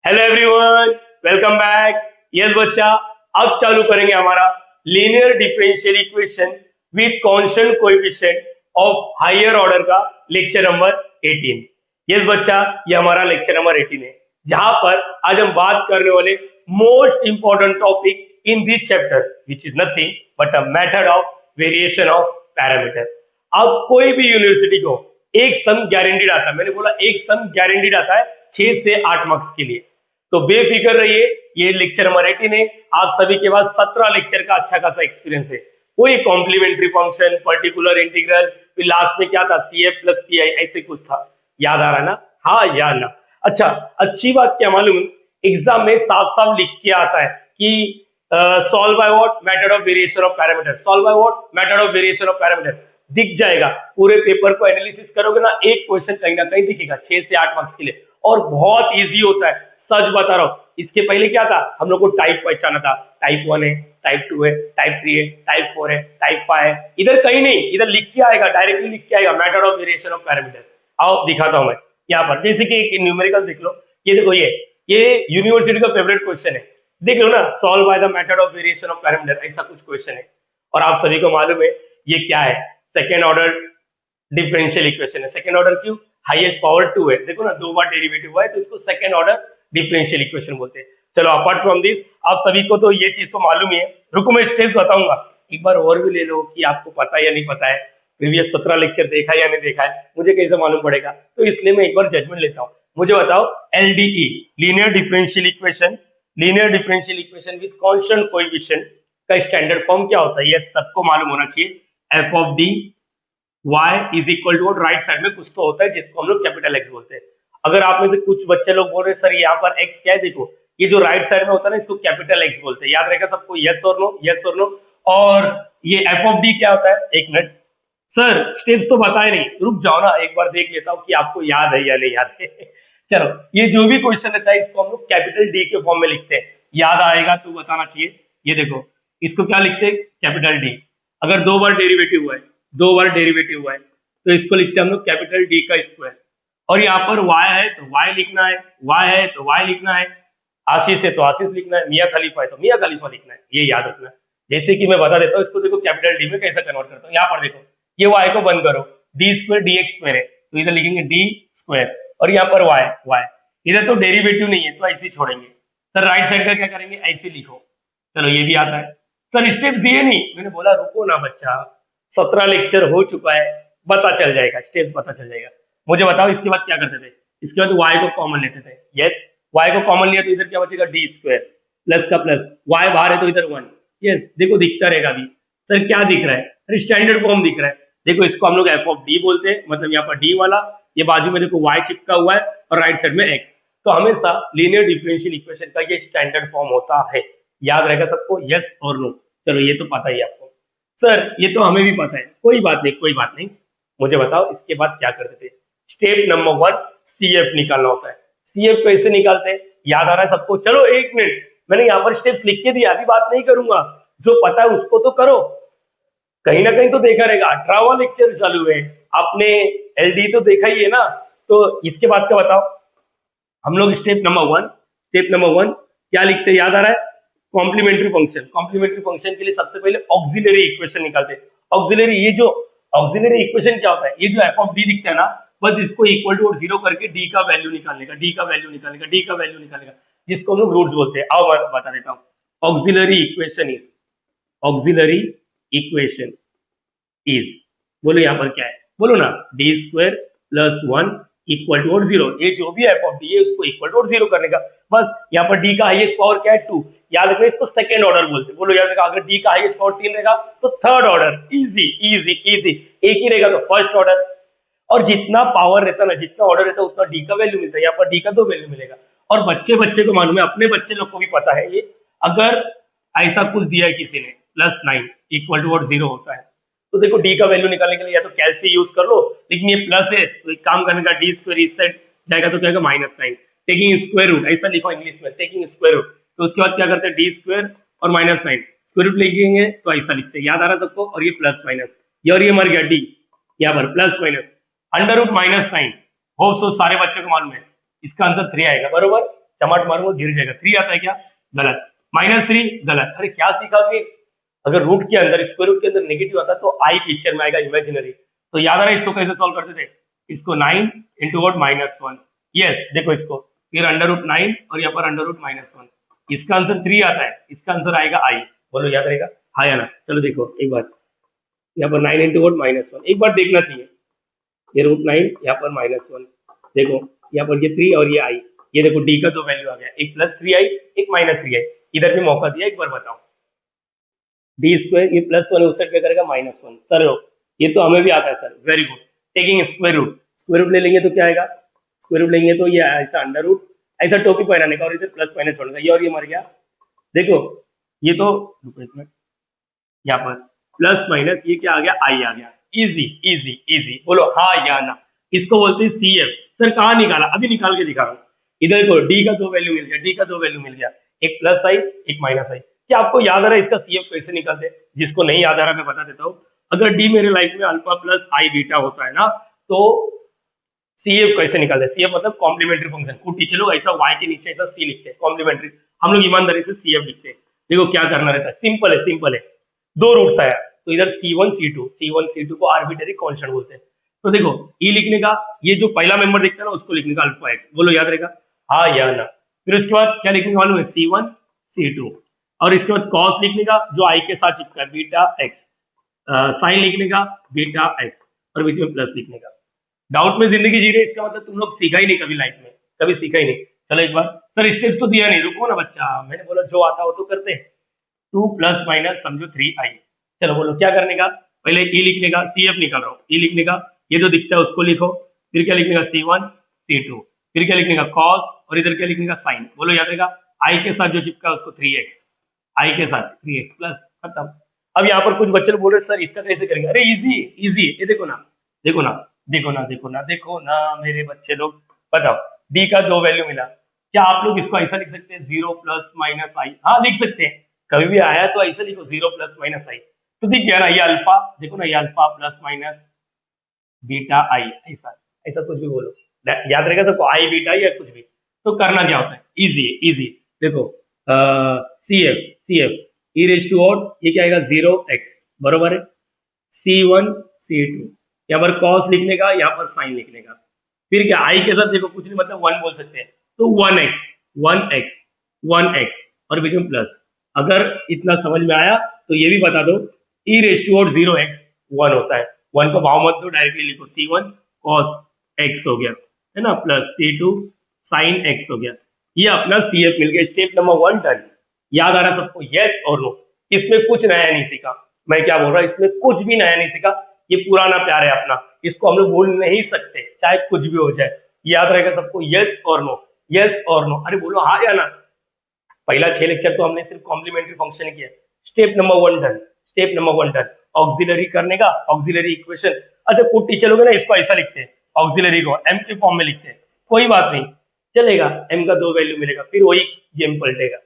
Hello everyone, welcome back. Yes बच्चा, अब चालू करेंगे हमारा linear differential equation with constant coefficient of higher order का लेक्चर नंबर 18। यस बच्चा, ये हमारा लेक्चर नंबर 18 है, जहां पर आज हम बात करने वाले most important topic in this chapter which is nothing but a method of variation of parameter. अब कोई भी यूनिवर्सिटी को एक सम गारंटीड आता है, मैंने बोला एक सम गारंटीड आता है 6 से 8 मार्क्स के लिए, तो बेफिक्र रहिए। ये लेक्चर नंबर 18 है। आप सभी के पास 17 लेक्चर का अच्छा खासा एक्सपीरियंस है। कोई कॉम्प्लीमेंट्री फंक्शन, पर्टिकुलर इंटीग्रल, फिर लास्ट में क्या था, CF प्लस PI, ऐसे कुछ था। याद आ रहा ना? हाँ या ना? अच्छा, अच्छी बात क्या मालूम, एग्जाम में साफ साफ लिख के आता है कि solve by what, method of variation of parameter. Solve by what, method of variation of parameter दिख जाएगा। पूरे पेपर को एनालिसिस करोगे ना, एक क्वेश्चन कहीं ना कहीं दिखेगा 6 से 8 मार्क्स के लिए, और बहुत इजी होता है, सच बता रहा हूं। इसके पहले क्या था, हम लोग को टाइप पहचाना था, टाइप 1 है, टाइप 2 है, टाइप 3 है, टाइप 4 है, टाइप 5 है। इधर कहीं नहीं, इधर लिख के आएगा, डायरेक्टली लिख के आएगा method of variation of parameter. आओ दिखाता हूं मैं यहाँ पर, जैसे कि एक न्यूमेरिकल देख लो। ये देखो, ये यूनिवर्सिटी का फेवरेट क्वेश्चन है, देख लो ना, solve by the method of variation of parameter, ऐसा कुछ क्वेश्चन है। और आप सभी को मालूम है ये क्या है, सेकेंड ऑर्डर डिफरेंशियल इक्वेशन है। सेकेंड ऑर्डर क्यों? हाईएस्ट पावर 2 है, देखो ना, 2 बार डेरिवेटिव हुआ है, तो इसको सेकेंड ऑर्डर डिफरेंशियल इक्वेशन बोलते हैं। चलो, अपार्ट फ्रॉम दिस, आप सभी को तो ये चीज तो मालूम ही है। रुको, मैं स्टेप्स बताऊंगा, एक बार और भी ले लो कि आपको पता है या नहीं पता है। प्रीवियस 17 लेक्चर देखा है या नहीं देखा है, मुझे कैसे मालूम पड़ेगा? तो इसलिए मैं एक बार जजमेंट लेता हूँ। मुझे बताओ, LDE, linear differential equation, linear differential equation with constant coefficient का स्टैंडर्ड फॉर्म क्या होता है? ये सबको मालूम होना चाहिए। F of D y is equal to, right side में कुछ तो होता है जिसको हम लोग कैपिटल X बोलते हैं। अगर आप में से कुछ बच्चे लोग बोल रहे हैं सर यहाँ पर x क्या है, देखो ये जो राइट साइड में होता है ना, इसको कैपिटल X बोलते हैं। याद रहेगा सबको? यस और नो, यस और नो। और ये एफ ऑफ डी क्या होता है? एक मिनट सर, स्टेप्स तो बताए नहीं, रुक जाओ ना, एक बार देख लेता हूँ कि आपको याद है या नहीं याद है। चलो, ये जो भी क्वेश्चन रहता है इसको हम लोग कैपिटल D के फॉर्म में लिखते हैं। याद आएगा तो बताना चाहिए। ये देखो, इसको क्या लिखते हैं? Capital D। अगर 2 बार डेरिवेटिव हुआ है, 2 बार डेरिवेटिव हुआ है, तो इसको लिखते हैं हम लोग कैपिटल D का स्क्वायर। और यहाँ पर y है तो y लिखना है, y है तो y लिखना है, आशीष है तो आशीष लिखना है, मियाँ खलीफा है तो मियाँ खलीफा लिखना है। ये याद रखना है। जैसे कि मैं बता देता हूँ, इसको देखो कैपिटल D में कैसे कन्वर्ट करता हूँ। यहाँ पर देखो, ये y को बंद करो, d स्क्वायर dx स्क्वायर है, तो इधर लिखेंगे d स्क्वायर, और यहाँ पर y इधर तो डेरिवेटिव नहीं है तो ऐसे ही छोड़ेंगे। सर राइट साइड का क्या करेंगे? ऐसे लिखो। चलो, ये भी आता है। सर स्टेप्स दिए नहीं, मैंने बोला रुको ना बच्चा, 17 लेक्चर हो चुका है, पता चल जाएगा, स्टेप्स पता चल जाएगा। मुझे बताओ इसके बाद क्या करते थे? इसके बाद y को कॉमन लेते थे। यस, y को कॉमन लिया तो इधर क्या बचेगा? d स्क्वायर, प्लस का प्लस, y बाहर है तो इधर 1। यस, देखो दिखता रहेगा अभी। सर क्या दिख रहा है? अरे स्टैंडर्ड फॉर्म दिख रहा है। देखो, इसको हम लोग एफ ऑफ डी बोलते हैं, मतलब यहाँ पर डी वाला, ये बाजू में देखो y चिपका हुआ है और राइट साइड में x। तो हमेशा लीनियर डिफरेंशियल इक्वेशन का ये स्टैंडर्ड फॉर्म होता है। याद रहेगा सबको? यस और नो? चलो, ये तो पता ही आपको। सर ये तो हमें भी पता है, कोई बात नहीं, कोई बात नहीं। मुझे बताओ इसके बाद क्या करते थे? स्टेप नंबर 1, CF निकालना होता है। CF कैसे निकालते हैं? याद आ रहा है सबको? चलो एक मिनट, मैंने यहाँ पर स्टेप्स लिख के दिया, अभी बात नहीं करूंगा, जो पता है उसको तो करो। कहीं ना कहीं तो देखा रहेगा, 18वां लेक्चर चालू है, आपने LD तो देखा ही है ना। तो इसके बाद क्या बताओ? हम लोग स्टेप नंबर 1 क्या लिखते हैं? याद आ रहा है? Complementary function. कॉम्प्लीमेंट्री फंक्शन के लिए सबसे पहले ऑक्सिलरी इक्वेशन निकालते हैं। ऑक्सिलरी, ये जो ऑक्सिलरी इक्वेशन क्या होता है? ये जो एफ ऑफ डी दिखता है ना, बस इसको इक्वल टू और 0 करके डी का वैल्यू निकालने का, डी का वैल्यू निकालने का, डी का वैल्यू निकालने का, जिसको हम लोग रूट्स बोलते हैं। आओ मैं बता देता हूँ। Auxiliary equation is, auxiliary equation is, बोलो यहाँ पर क्या है? बोलो ना, D square plus 1 equal to और 0। ये जो भी एफ ऑफ डी है उसको इक्वल टू और 0 करने का। बस यहाँ पर डी का हाईएस्ट पावर क्या है? 2। याद रखना, इसको सेकंड ऑर्डर बोलते हैं। बोलो याद रखना, अगर डी का हाईएस्ट पावर 3 रहेगा तो third order. Easy easy easy. एक ही रहेगा तो फर्स्ट ऑर्डर। और जितना पावर रहता है ना, जितना ऑर्डर रहता है, उतना डी का वैल्यू मिलता है। यहाँ पर डी का 2 वैल्यू मिलेगा। और बच्चे बच्चे को मालूम है, अपने बच्चे लोग को भी पता है ये, अगर ऐसा कुछ दिया है किसी ने, +9 इक्वल टू और 0 होता है, तो देखो डी का वैल्यू निकालने के लिए या तो कैलसी यूज कर लो, लेकिन ये प्लस है तो एक काम करने का, डी स्क्वायर इस साइड जाएगा तो क्या होगा? -9। टेकिंग स्क्वायर रूट, ऐसा लिखो इंग्लिश में, टेकिंग स्क्वायर रूट। तो उसके बाद क्या करते हैं? डी स्क्वायर और -9 स्क्वायर रूट लिखेंगे तो ऐसा लिखते हैं। याद आ रहा सबको? और ये प्लस माइनस, ये और ये मर गया डी, यहाँ पर plus minus under root -9। Hope so सारे बच्चों को मालूम है, इसका आंसर 3 आएगा, बरोबर। चमाट मारूंगा गिर जाएगा। 3 आता है क्या? गलत। -3 गलत। अरे क्या सीखा फिर? अगर रूट के अंदर, स्क्वायर रूट के अंदर नेगेटिव आता तो आई पिक्चर में आएगा, इमेजिनरी। तो याद आ रहा है इसको कैसे सॉल्व करते थे? इसको 9 इंटू वॉट -1। यस, देखो इसको, फिर √9 और यहाँ पर √-1। इसका आंसर 3 आता है, इसका आंसर आएगा आई। बोलो याद रहेगा? हाँ या ना? चलो देखो एक बार, यहाँ पर 9 इंटू वॉट -1, एक बार देखना चाहिए। ये √9, यहाँ पर -1, देखो यहाँ पर ये 3 और ये आई। ये देखो डी का 2 वैल्यू आ गया, एक +3i, एक -3i। इधर भी मौका दिया, एक बार बताओ। डी स्क्वायर, ये +1 उस साइड पे करेगा -1। सर ये तो हमें भी आता है sir, very good. Taking square root, square root ले लेंगे तो क्या आएगा? स्क्वायर रूट लेंगे तो ये ऐसा अंडर रूट, ऐसा टोपी पहनाने का, और इधर प्लस माइनस छोड़ने का, ये और ये मर गया। देखो ये तो, रुको एक मिनट, यहाँ पर प्लस माइनस, ये क्या आ गया? आई आ गया। इजी इजी इजी, बोलो हाँ या ना? इसको बोलते हैं CF। सर कहाँ निकाला? अभी निकाल के दिखा रहा हूँ। इधर देखो डी का 2 वैल्यू मिल गया, डी का 2 वैल्यू मिल गया, एक प्लस आई, एक माइनस आई। क्या आपको याद आ रहा है इसका CF कैसे निकालते हैं? जिसको नहीं याद आ रहा मैं बता देता हूँ। अगर डी मेरे लाइफ में अल्फा प्लस आई बीटा होता है ना, तो CF कैसे निकालते हैं? CF मतलब कॉम्प्लीमेंट्री फंक्शन। कुछ टीचर लोग ऐसा y के नीचे ऐसा C लिखते हैं, कॉम्प्लीमेंट्री। हम लोग ईमानदारी से CF लिखते हैं। देखो क्या करना रहता है, सिंपल है, सिंपल है। 2 रूट्स आया तो इधर C1 C2 को आर्बिटरी कांस्टेंट बोलते हैं। तो देखो E लिखने का, ये जो पहला मेंबर दिखता है ना, उसको लिखने का अल्फा x। बोलो याद रहेगा? हाँ या ना? फिर उसके बाद क्या लिखने वालों है? C1 C2, और इसके बाद cos लिखने का, जो i के साथ चिपका है, बीटा x। साइन लिखने का, बीटा x, और बीच में प्लस लिखने का। डाउट में जिंदगी जी रहे, इसका मतलब तुम लोग सीखा ही नहीं कभी लाइफ में, कभी सीखा ही नहीं। चलो एक बार, सर स्टेप्स तो दिया नहीं, रुको ना बच्चा, मैंने बोला जो आता हो तो करते हैं। 2 + माइनस समझो 3i। चलो बोलो क्या करने का? पहले E लिखने का, CF निकाल रहा हूँ। E लिखने का, ये जो दिखता है उसको लिखो, फिर क्या लिखने का? C1 C2, फिर क्या लिखने का? cos, और इधर क्या लिखने का? sin। बोलो याद रहेगा? i के साथ जो चिपका है उसको 3x, i के साथ 3x प्लस, खत्म। अब यहाँ पर कुछ बच्चे बोल रहे सर इसका कैसे करेंगे? अरे इजी इजी, ये देखो ना, देखो ना, देखो ना, देखो ना, देखो ना मेरे बच्चे लोग, बताओ डी का 2 वैल्यू मिला, क्या आप लोग इसको ऐसा लिख सकते हैं 0 + -i? हाँ लिख सकते हैं, कभी भी आया तो ऐसा लिखो 0 + -i। तो दिख गया ना, ये अल्फा, देखो ना, ये अल्फा प्लस माइनस बीटा आई, ऐसा ऐसा कुछ भी बोलो, याद रहेगा सबको, आई बीटा या कुछ भी। तो करना क्या होता है? इजी इजी, देखो CF CF e raise to odd, ये क्या आएगा? 0x, बरोबर है। C1 C2, यहाँ पर cos लिखने का, यहाँ पर sin लिखने का, फिर क्या आई के साथ देखो कुछ नहीं, मतलब 1 बोल सकते हैं, तो 1x 1x 1x, और बीच में प्लस। अगर इतना समझ में आया तो ये भी बता दो, e raise to odd 0x 1 होता है, 1 को भाव मत दो, डायरेक्टली लिखो C1 cos x हो गया, है ना, प्लस C2 sin x हो गया। ये अपना CF मिल गया। Step number 1 done. याद आ रहा सबको? यस और नो? इसमें कुछ नया नहीं सीखा, मैं क्या बोल रहा हूँ, इसमें कुछ भी नया नहीं सीखा, ये पुराना प्यार है अपना, इसको हम लोग भूल नहीं सकते, चाहे कुछ भी हो जाए। याद रहेगा सबको? यस और नो, यस और नो, अरे बोलो हाँ या ना? पहला 6 लेक्चर तो हमने सिर्फ कॉम्प्लीमेंट्री फंक्शन किया। Step number 1 done, step number 1 done. Auxiliary करने का, ऑक्सिलरी इक्वेशन। अच्छा कुछ टीचर लोग ना इसको ऐसा लिखते हैं, ऑक्सिलरी को m के फॉर्म में लिखते हैं, कोई बात नहीं, चलेगा, m का 2 वैल्यू मिलेगा, फिर वही गेम पलटेगा।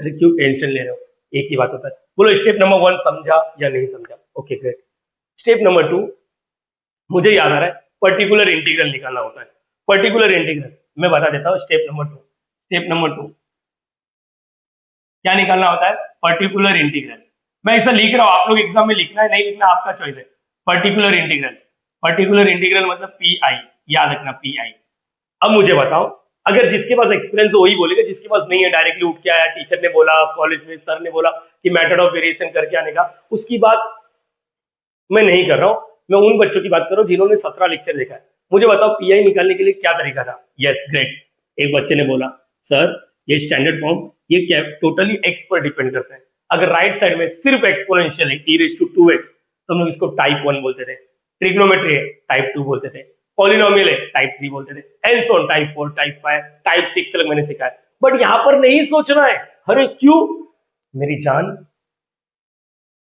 अरे क्यों टेंशन ले रहे हो, एक ही बात होता है। बोलो स्टेप नंबर 1 समझा या नहीं समझा? Okay great. स्टेप नंबर 2 मुझे याद आ रहा है, पर्टिकुलर इंटीग्रल निकालना होता है। पर्टिकुलर इंटीग्रल मैं बता देता हूँ। स्टेप नंबर 2, स्टेप नंबर 2 क्या निकालना होता है? Particular integral. मैं ऐसा लिख रहा हूँ, आप लोग एग्जाम में लिखना है नहीं लिखना आपका चॉइस है। पर्टिकुलर इंटीग्रल, पर्टिकुलर इंटीग्रल मतलब PI, याद रखना PI। अब मुझे बताओ, अगर जिसके पास एक्सपीरियंस वही बोलेगा, जिसके पास नहीं है डायरेक्टली उठ के आया, टीचर ने बोला, कॉलेज में सर ने बोला कि मेथड ऑफ वेरिएशन करके आने का, उसकी बात मैं नहीं कर रहा हूँ। मैं उन बच्चों की बात कर रहा हूँ जिन्होंने 17 लेक्चर देखा है। मुझे बताओ PI निकालने के लिए क्या तरीका था? Yes great. एक बच्चे ने बोला सर ये स्टैंडर्ड फॉर्म, ये क्या टोटली x पर डिपेंड करता है। अगर राइट साइड में सिर्फ एक्सपोनेंशियल है e⁻²2x, तो हम लोग इसको टाइप 1 बोलते थे। ट्रिग्नोमेट्री है टाइप 2 बोलते थे। पॉलिनोमियल है टाइप 3 बोलते थे, and so on, type 4, type 5, type 6 तक मैंने सिखाया। बट यहाँ पर नहीं सोचना है। अरे क्यों मेरी जान?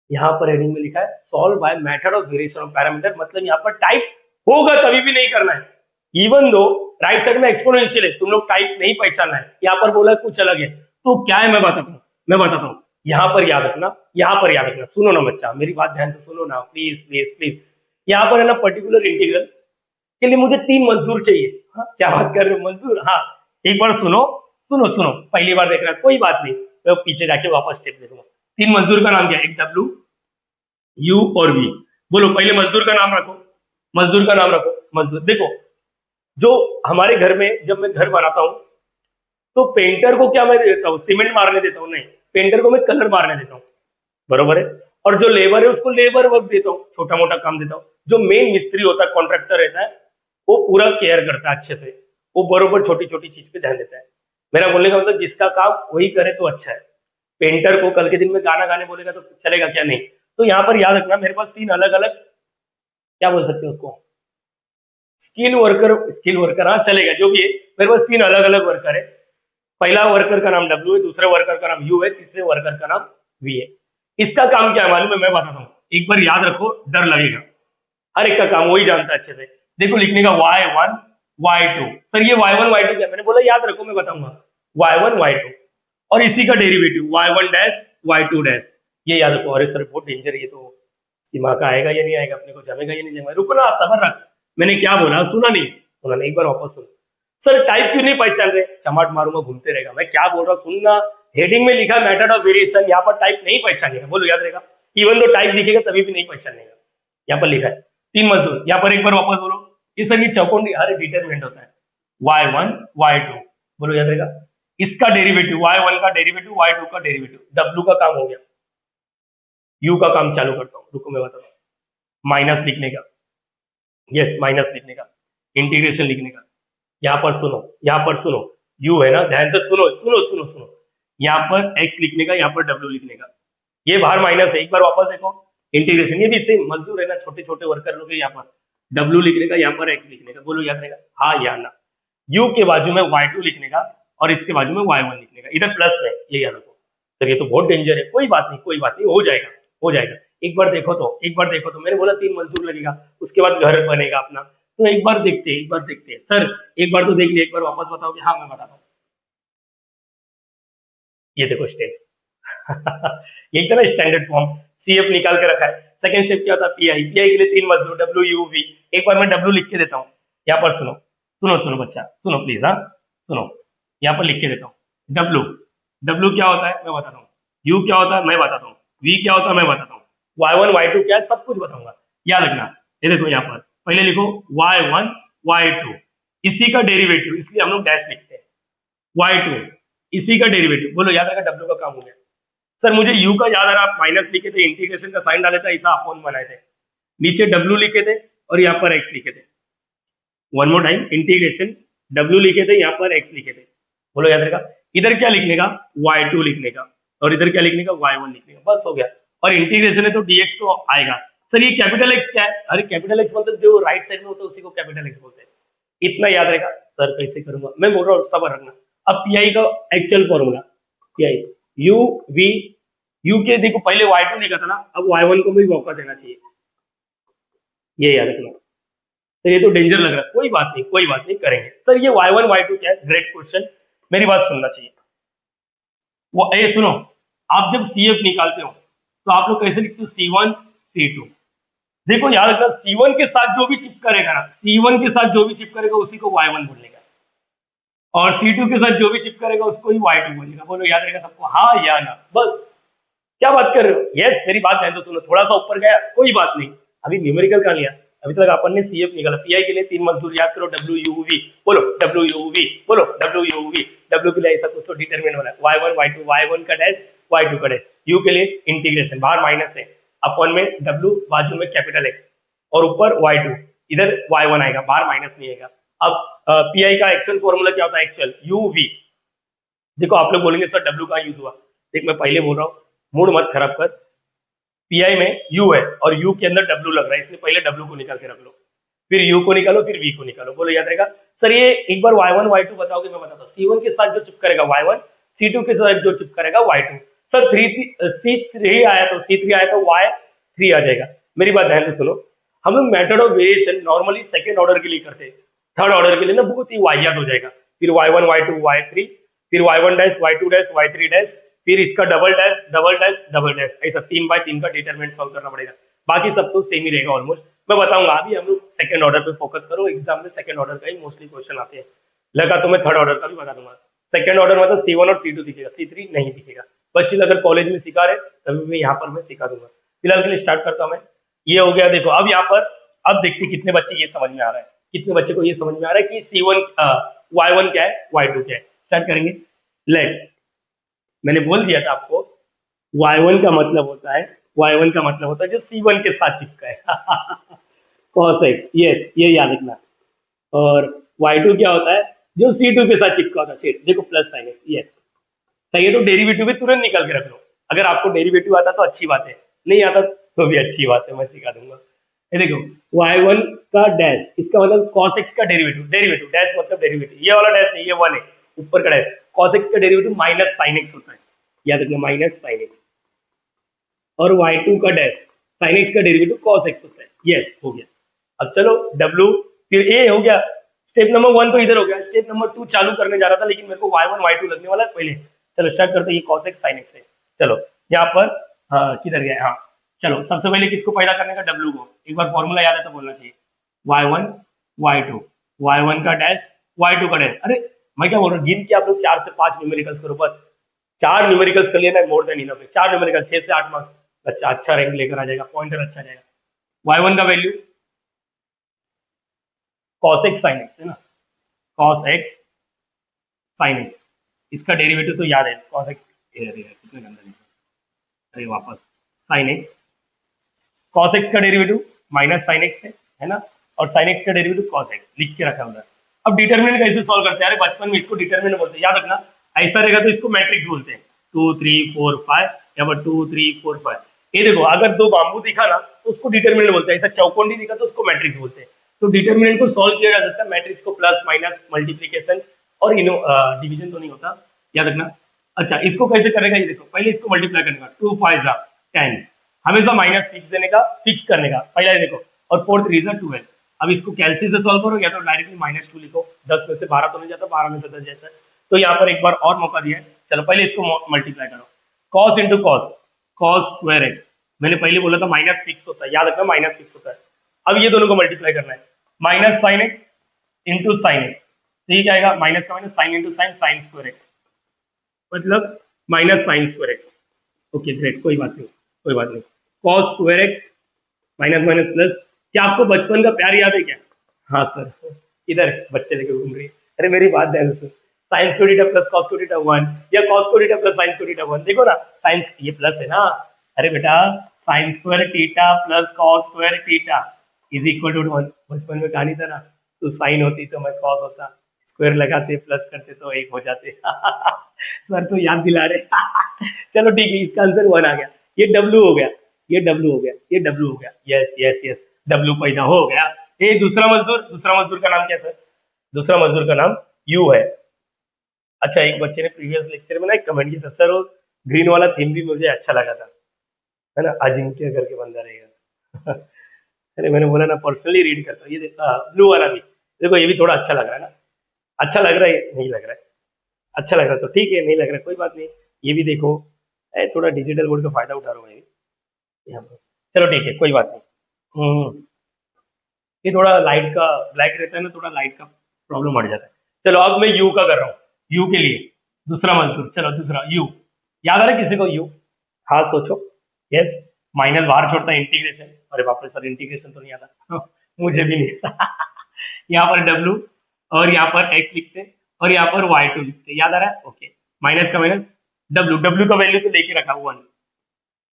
यहाँ पर हेडिंग में लिखा है solve by method of variation of parameter, मतलब यहाँ पर टाइप होगा तभी भी नहीं करना है। इवन दो राइट साइड में एक्सपोनेंशियल है, तुम लोग टाइप नहीं पहचानना है। यहाँ पर बोला कुछ अलग है, तो क्या है मैं बताता हूँ। यहाँ पर याद रखना, यहाँ पर याद रखना, सुनो ना बच्चा, मेरी बात ध्यान से सुनो ना प्लीज प्लीज प्लीज। यहाँ पर है ना पर्टिकुलर इंटीग्रल के लिए मुझे 3 मजदूर चाहिए। हाँ क्या बात कर रहे हो, मजदूर? हाँ एक बार सुनो सुनो सुनो, पहली बार देख रहा है कोई बात नहीं, मैं पीछे जाके वापस स्टेप देखूंगा। तीन मजदूर का नाम क्या है? एक डब्ल्यू, यू और वी। बोलो पहले मजदूर का नाम रखो, मजदूर का नाम रखो। मजदूर देखो, जो हमारे घर में जब मैं घर बनाता हूँ तो पेंटर को क्या मैं देता हूँ? सीमेंट मारने देता हूँ? नहीं, पेंटर को मैं कलर मारने देता हूँ, बरोबर है। और जो लेबर है उसको लेबर वर्क देता हूँ, छोटा मोटा काम देता हूँ। जो मेन मिस्त्री होता है, कॉन्ट्रैक्टर रहता है, वो पूरा केयर करता है अच्छे से, वो बरोबर छोटी छोटी चीज पे ध्यान देता है। मेरा बोलने का मतलब जिसका काम वही करे तो अच्छा है। पेंटर को कल के दिन में गाना गाने बोलेगा तो चलेगा क्या? नहीं। तो यहाँ पर याद रखना, मेरे पास तीन अलग अलग, क्या बोल सकते हैं उसको, स्किल वर्कर, स्किल वर्कर, हाँ चलेगा, जो भी है। मेरे पास तीन अलग अलग वर्कर है। पहला वर्कर का नाम डब्ल्यू है, दूसरे वर्कर का नाम यू है, तीसरे वर्कर का नाम वी है। इसका काम क्या है मालूम है? मैं बताता हूँ, एक बार याद रखो, डर लगेगा। हर एक का काम वही जानता है अच्छे से। देखो लिखने का y1 y2। सर ये y1 y2 क्या? मैंने बोला याद रखो, मैं बताऊंगा। y1 y2 और इसी का derivative y1 dash y2 dash, ये याद रखो। अरे सर बहुत डेंजर है ये तो, दिमाग का आएगा या नहीं आएगा, अपने को जमेगा या नहीं जमेगा। रुको ना, सबर रख। मैंने क्या बोला? सुना नहीं? सुना नहीं? एक बार वापस सुन। सर टाइप क्यों नहीं पहचान रहे? चमाट मारूंगा, घूमते रहेगा। मैं क्या बोल रहा हूँ सुनना। हेडिंग में लिखा मेथड ऑफ वेरिएशन, यहाँ पर टाइप नहीं पहचानेगा। बोलो याद रहेगा। इवन तो टाइप दिखेगा तभी भी नहीं पहचानेगा। यहाँ पर लिखा है तीन मजदूर। यहाँ पर एक बार वापस बोलो। ये सर ये चौकोन हर डिटरमिनेंट होता है, y1 y2। बोलो याद रहेगा। इसका डेरिवेटिव y1 का डेरिवेटिव, y2 का डेरिवेटिव। w का काम हो गया, u का काम चालू करता हूँ। रुको मैं बताता हूँ। माइनस लिखने का, यस माइनस लिखने का, इंटीग्रेशन लिखने का। यहाँ पर सुनो, यहाँ पर सुनो, u है ना, ध्यान से सुनो सुनो सुनो सुनो। यहाँ पर x लिखने का, यहाँ पर w लिखने का। ये बाहर माइनस है, एक बार वापस देखो। इंटीग्रेशन, ये भी सेम मजदूर है ना, छोटे छोटे वर्कर लोग। यहाँ पर w लिखने का, यहाँ पर x लिखने का। बोलो याद रहेगा हाँ या ना। u के बाजू में y2 लिखने का और इसके बाजू में y1 लिखने का, इधर प्लस में, ये याद रखो। सर ये तो बहुत डेंजर है। कोई बात नहीं, कोई बात नहीं, हो जाएगा, हो जाएगा। एक बार देखो तो, एक बार देखो तो। मैंने बोला तीन मजदूर लगेगा, उसके बाद घर बनेगा अपना। तो एक बार देखते हैं, एक बार देखते हैं। सर एक बार तो देख लिया, एक बार वापस बताओगे? हाँ मैं बताता हूँ। ये देखो स्टेप्स। ये था ना स्टैंडर्ड फॉर्म, सीएफ निकाल के रखा है। सेकंड स्टेप क्या होता है? पीआई। पीआई के लिए तीन मजदूर, डब्ल्यू यू वी। एक बार मैं डब्ल्यू लिख के देता हूँ। यहाँ पर सुनो सुनो सुनो बच्चा, सुनो प्लीज, हाँ सुनो। यहाँ पर लिख के देता हूँ। डब्ल्यू, डब्ल्यू क्या होता है मैं बताता हूँ। यू क्या होता है मैं बताता हूँ। वी क्या होता है मैं बताता हूँ। y1 y2 क्या है सब कुछ बताऊंगा, याद रखना। ये देखो यहाँ पर पहले लिखो y1 y2, इसी का डेरिवेटिव, इसलिए हम लोग डैश लिखते हैं। y2 इसी का डेरिवेटिव। बोलो याद रखा, डब्ल्यू का काम हो गया। सर मुझे यू का याद आ रहा, आप माइनस लिखे थे, इंटीग्रेशन का साइन डाले थे, ऐसा अपॉन बनाए थे। नीचे डब्ल्यू लिखे थे और यहाँ पर एक्स लिखे थे। One more time, integration, W लिखे थे, यहाँ पर एक्स लिखे थे। बोलो याद रहेगा। इधर क्या लिखने का? y2 लिखने का, और इधर क्या लिखने का? y1 लिखने का, बस हो गया। और इंटीग्रेशन है तो dx तो आएगा। सर ये कैपिटल एक्स क्या है? अरे कैपिटल एक्स मतलब जो राइट साइड में होता है उसी को कैपिटल एक्स बोलते हैं। इतना याद रहेगा। सर कैसे करूंगा? मैं बोल रहा हूँ, सबर रखना। अब पीआई का actual formula, PI u v, u के देखो पहले y2 लिखा था ना, अब y1 को भी मौका देना चाहिए, ये याद रखना। तो ये तो डेंजर लग रहा है, कोई बात नहीं, कोई बात नहीं, करेंगे। सर ये y1 y2 क्या है? ग्रेट क्वेश्चन, मेरी बात सुनना चाहिए। वो ए सुनो, आप जब सीएफ निकालते हो तो आप लोग कैसे लिखते हो? C1 C2। देखो याद रखना, C1 के साथ जो भी चिप करेगा ना, C1 के साथ जो भी चिप करेगा उसी को y1 बोलेगा, और C2 के साथ जो भी चिप करेगा उसको ही y2 बोलेगा। बोलो याद रहेगा सबको, हाँ या ना? बस, क्या बात कर रहे हो? यस मेरी बात ध्यान तो सुनो। थोड़ा सा ऊपर गया कोई बात नहीं, अभी न्यूमेरिकल का लिया। अभी तक अपन ने सीएफ निकाला। पीआई के लिए तीन मजदूर, याद करो डब्ल्यू यू वी। बोलो डब्ल्यू यू वी, बोलो डब्ल्यू यू वी। डब्ल्यू के लिए ऐसा कुछ तो डिटरमिनेंट होना है, y1 y2, y1 का डैश y2 का डैश। यू के लिए इंटीग्रेशन, बाहर माइनस है, अपन में डब्ल्यू, बाजू में कैपिटल एक्स, और ऊपर y2, इधर y1 आएगा, बाहर माइनस नहीं आएगा। अब पीआई का एक्चुअल फॉर्मूला क्या होता है? Actual u v. देखो आप लोग बोलेंगे सर डब्ल्यू कहाँ यूज हुआ? देख मैं पहले बोल रहा हूँ, मूड मत खराब कर। पीआई में यू है और यू के अंदर डब्ल्यू लग रहा है, इसलिए पहले डब्ल्यू को निकाल के रख लो, फिर यू को निकालो, फिर वी को निकालो। बोलो याद रहेगा। सर ये एक बार y1 y2 बताओगे? मैं बताता हूँ। C1 के साथ जो चिप करेगा y1, C2 के साथ जो चिप करेगा y2। सर C3 आया तो C3 आया तो y3 आ जाएगा। मेरी बात ध्यान से सुनो, हम लोग method of variation normally second order के लिए करते हैं, थर्ड ऑर्डर के लिए ना बहुत ही वाहियात हो जाएगा। फिर y1 y2 y3, फिर y1 dash y2 dash y3 dash, फिर इसका double dash double dash double dash, ऐसा 3 बाय 3 का डिटरमिनेंट सॉल्व करना पड़ेगा। बाकी सब तो सेम ही रहेगा ऑलमोस्ट, मैं बताऊंगा। अभी हम लोग सेकंड ऑर्डर पे फोकस करो, एग्जाम में सेकंड ऑर्डर का ही मोस्टली क्वेश्चन आते हैं। लगा तो मैं थर्ड ऑर्डर का भी बता दूंगा। सेकंड ऑर्डर मतलब C1 और C2 दिखेगा, C3 नहीं दिखेगा। बस स्टिल अगर कॉलेज में सिखा रहे तभी मैं यहाँ पर मैं सिखा दूंगा। फिलहाल के लिए स्टार्ट करता हूँ मैं। ये हो गया, देखो अब यहाँ पर, अब देखते कितने बच्चे ये समझ में आ रहा है, कितने बच्चे को ये समझ में आ रहा है कि C1 Y1 क्या है, Y2 क्या है। स्टार्ट करेंगे। लेट, मैंने बोल दिया था आपको Y1 का मतलब होता है, Y1 का मतलब होता है जो C1 के साथ चिपका है cos x, यस ये याद रखना। और Y2 क्या होता है, जो C2 के साथ चिपका होता है, देखो प्लस साइन एक्स, यस। चाहिए तो डेरिवेटिव भी तुरंत निकाल के रख लो। अगर आपको डेरिवेटिव आता तो अच्छी बात है, नहीं आता तो भी अच्छी बात है, मैं सिखा दूंगा। ये देखो y1 का डैश, इसका मतलब cos x का डेरिवेटिव, डेरिवेटिव डैश मतलब डेरिवेटिव, ये वाला डैश नहीं, ये 1 है, ऊपर का डैश। cos x का डेरिवेटिव माइनस साइन एक्स होता है, याद रखना माइनस साइन एक्स। और y2 का डैश, साइन एक्स का डेरिवेटिव cos x होता है, यस हो गया। अब चलो w, फिर a हो गया। स्टेप नंबर 1 तो इधर हो गया, स्टेप नंबर 2 चालू करने जा रहा था लेकिन मेरे को y1 y2 लगने वाला है पहले। चलो स्टार्ट करते हैं, ये cos x sin x है। चलो यहाँ पर किधर गया, हाँ चलो सबसे पहले किसको पैदा करने का, w को। एक बार फॉर्मूला याद है तो बोलना चाहिए, y1 y2, y1 का डैश y2 का डैश। अरे मैं क्या बोल रहा हूँ, गिन के आप लोग 4 से 5 न्यूमेरिकल्स करो, बस 4 न्यूमेरिकल्स कर लिया ना, मोर देन इनफ है। 4 न्यूमेरिकल 6 से 8 मार्क्स, अच्छा अच्छा रैंक लेकर आ जाएगा, पॉइंटर अच्छा जाएगा। y1 का value cos x sin x है ना, cos x sin x, इसका डेरिवेटिव तो याद है cos x, अरे यार कितने गंदा लिखा, अरे वापस sin x, cos x का डेरिवेटिव माइनस sin x है ना, और sin x का डेरिवेटिव cos x लिख के रखा उधर। अब डिटरमिनेंट कैसे सॉल्व करते हैं, अरे बचपन में इसको डिटरमिनेंट बोलते हैं, याद रखना। ऐसा रहेगा तो इसको मैट्रिक्स बोलते हैं, 2 3 4 5, या फिर 2 3 4 5। ये देखो अगर दो बाम्बू दिखा ना तो उसको डिटरमिनेंट बोलते हैं, ऐसा चौकोंडी दिखा तो उसको मैट्रिक्स बोलते हैं। तो डिटरमिनेंट को सॉल्व किया जा सकता है, मैट्रिक्स को प्लस माइनस मल्टीप्लीकेशन और डिवीजन तो नहीं होता, याद रखना। अच्छा इसको कैसे करेगा, ये देखो पहले इसको मल्टीप्लाई करने का, 2 5 10, हमेशा माइनस फिक्स देने का, फिक्स करने का, पहला ये देखो, और 4 3 12। अब इसको कैलसी से सॉल्व करो या तो डायरेक्टली -2 लिखो, 10 में से 12 तो नहीं जाता, 12 में से 10 जाता है। तो यहाँ पर एक बार और मौका दिया है, चलो पहले इसको मल्टीप्लाई करो, cos into cos, cos square x. मैंने पहले बोला था माइनस फिक्स होता है, याद रखना माइनस फिक्स होता है। अब ये दोनों को मल्टीप्लाई करना है, minus sine x into sine x, तो ये क्या आएगा, माइनस का minus sine into sine, sine square x, मतलब minus sine square x. Okay great, कोई बात नहीं, कोई बात नहीं। cos square x minus minus plus. क्या आपको बचपन का प्यार याद है क्या, हाँ सर, इधर बच्चे लेके घूम रही है, अरे मेरी बात ध्यान से, साइंस को थीटा प्लस कॉस को थीटा 1, या कॉस को थीटा प्लस साइंस को थीटा 1, देखो ना साइंस ये प्लस है ना, अरे बेटा sine square theta plus cos square theta is equal to 1। बचपन में कहानी था ना, तो साइन होती तो मैं कॉस होता, स्क्वायर लगाते प्लस करते तो 1 हो जाते सर तो याद दिला रहे चलो ठीक है, इसका आंसर 1 आ गया। ये W हो गया, ये W हो गया, ये W हो गया, यस यस यस, W पैदा हो गया। ये दूसरा मजदूर, दूसरा मजदूर का नाम क्या सर, दूसरा मजदूर का नाम U है। अच्छा एक बच्चे ने प्रीवियस लेक्चर में ना एक कमेंट किया था, सर वो ग्रीन वाला थीम भी मुझे अच्छा लगा था, है ना, अजिंक्य करके बंदा रहेगा अरे मैंने बोला ना पर्सनली रीड करता हूँ, ये देखा ब्लू वाला भी, देखो ये भी थोड़ा अच्छा लग रहा है ना, अच्छा लग रहा है, नहीं लग रहा है, अच्छा लग रहा है तो ठीक है, नहीं लग रहा है कोई बात नहीं। ये भी देखो, थोड़ा डिजिटल बोर्ड का फायदा उठा रहा हूँ मैं भी यहाँ पर, चलो ठीक है कोई बात नहीं। ये थोड़ा लाइट का ब्लैक रहता है ना, थोड़ा लाइट का प्रॉब्लम बढ़ जाता है। चलो अब मैं यू का कर रहा हूँ, यू के लिए दूसरा मजदूर, चलो दूसरा यू, याद आ रहा है किसी को यू, हाँ सोचो, यस, माइनस बाहर छोड़ता है इंटीग्रेशन, अरे बाप रे सर इंटीग्रेशन तो नहीं आता मुझे भी नहीं आता यहाँ पर डब्ल्यू और यहाँ पर एक्स लिखते हैं और यहाँ पर y2 लिखते हैं, याद आ रहा है, ओके, माइनस का माइनस डब्ल्यू, डब्ल्यू का वैल्यू तो लेके रखा हुआ है।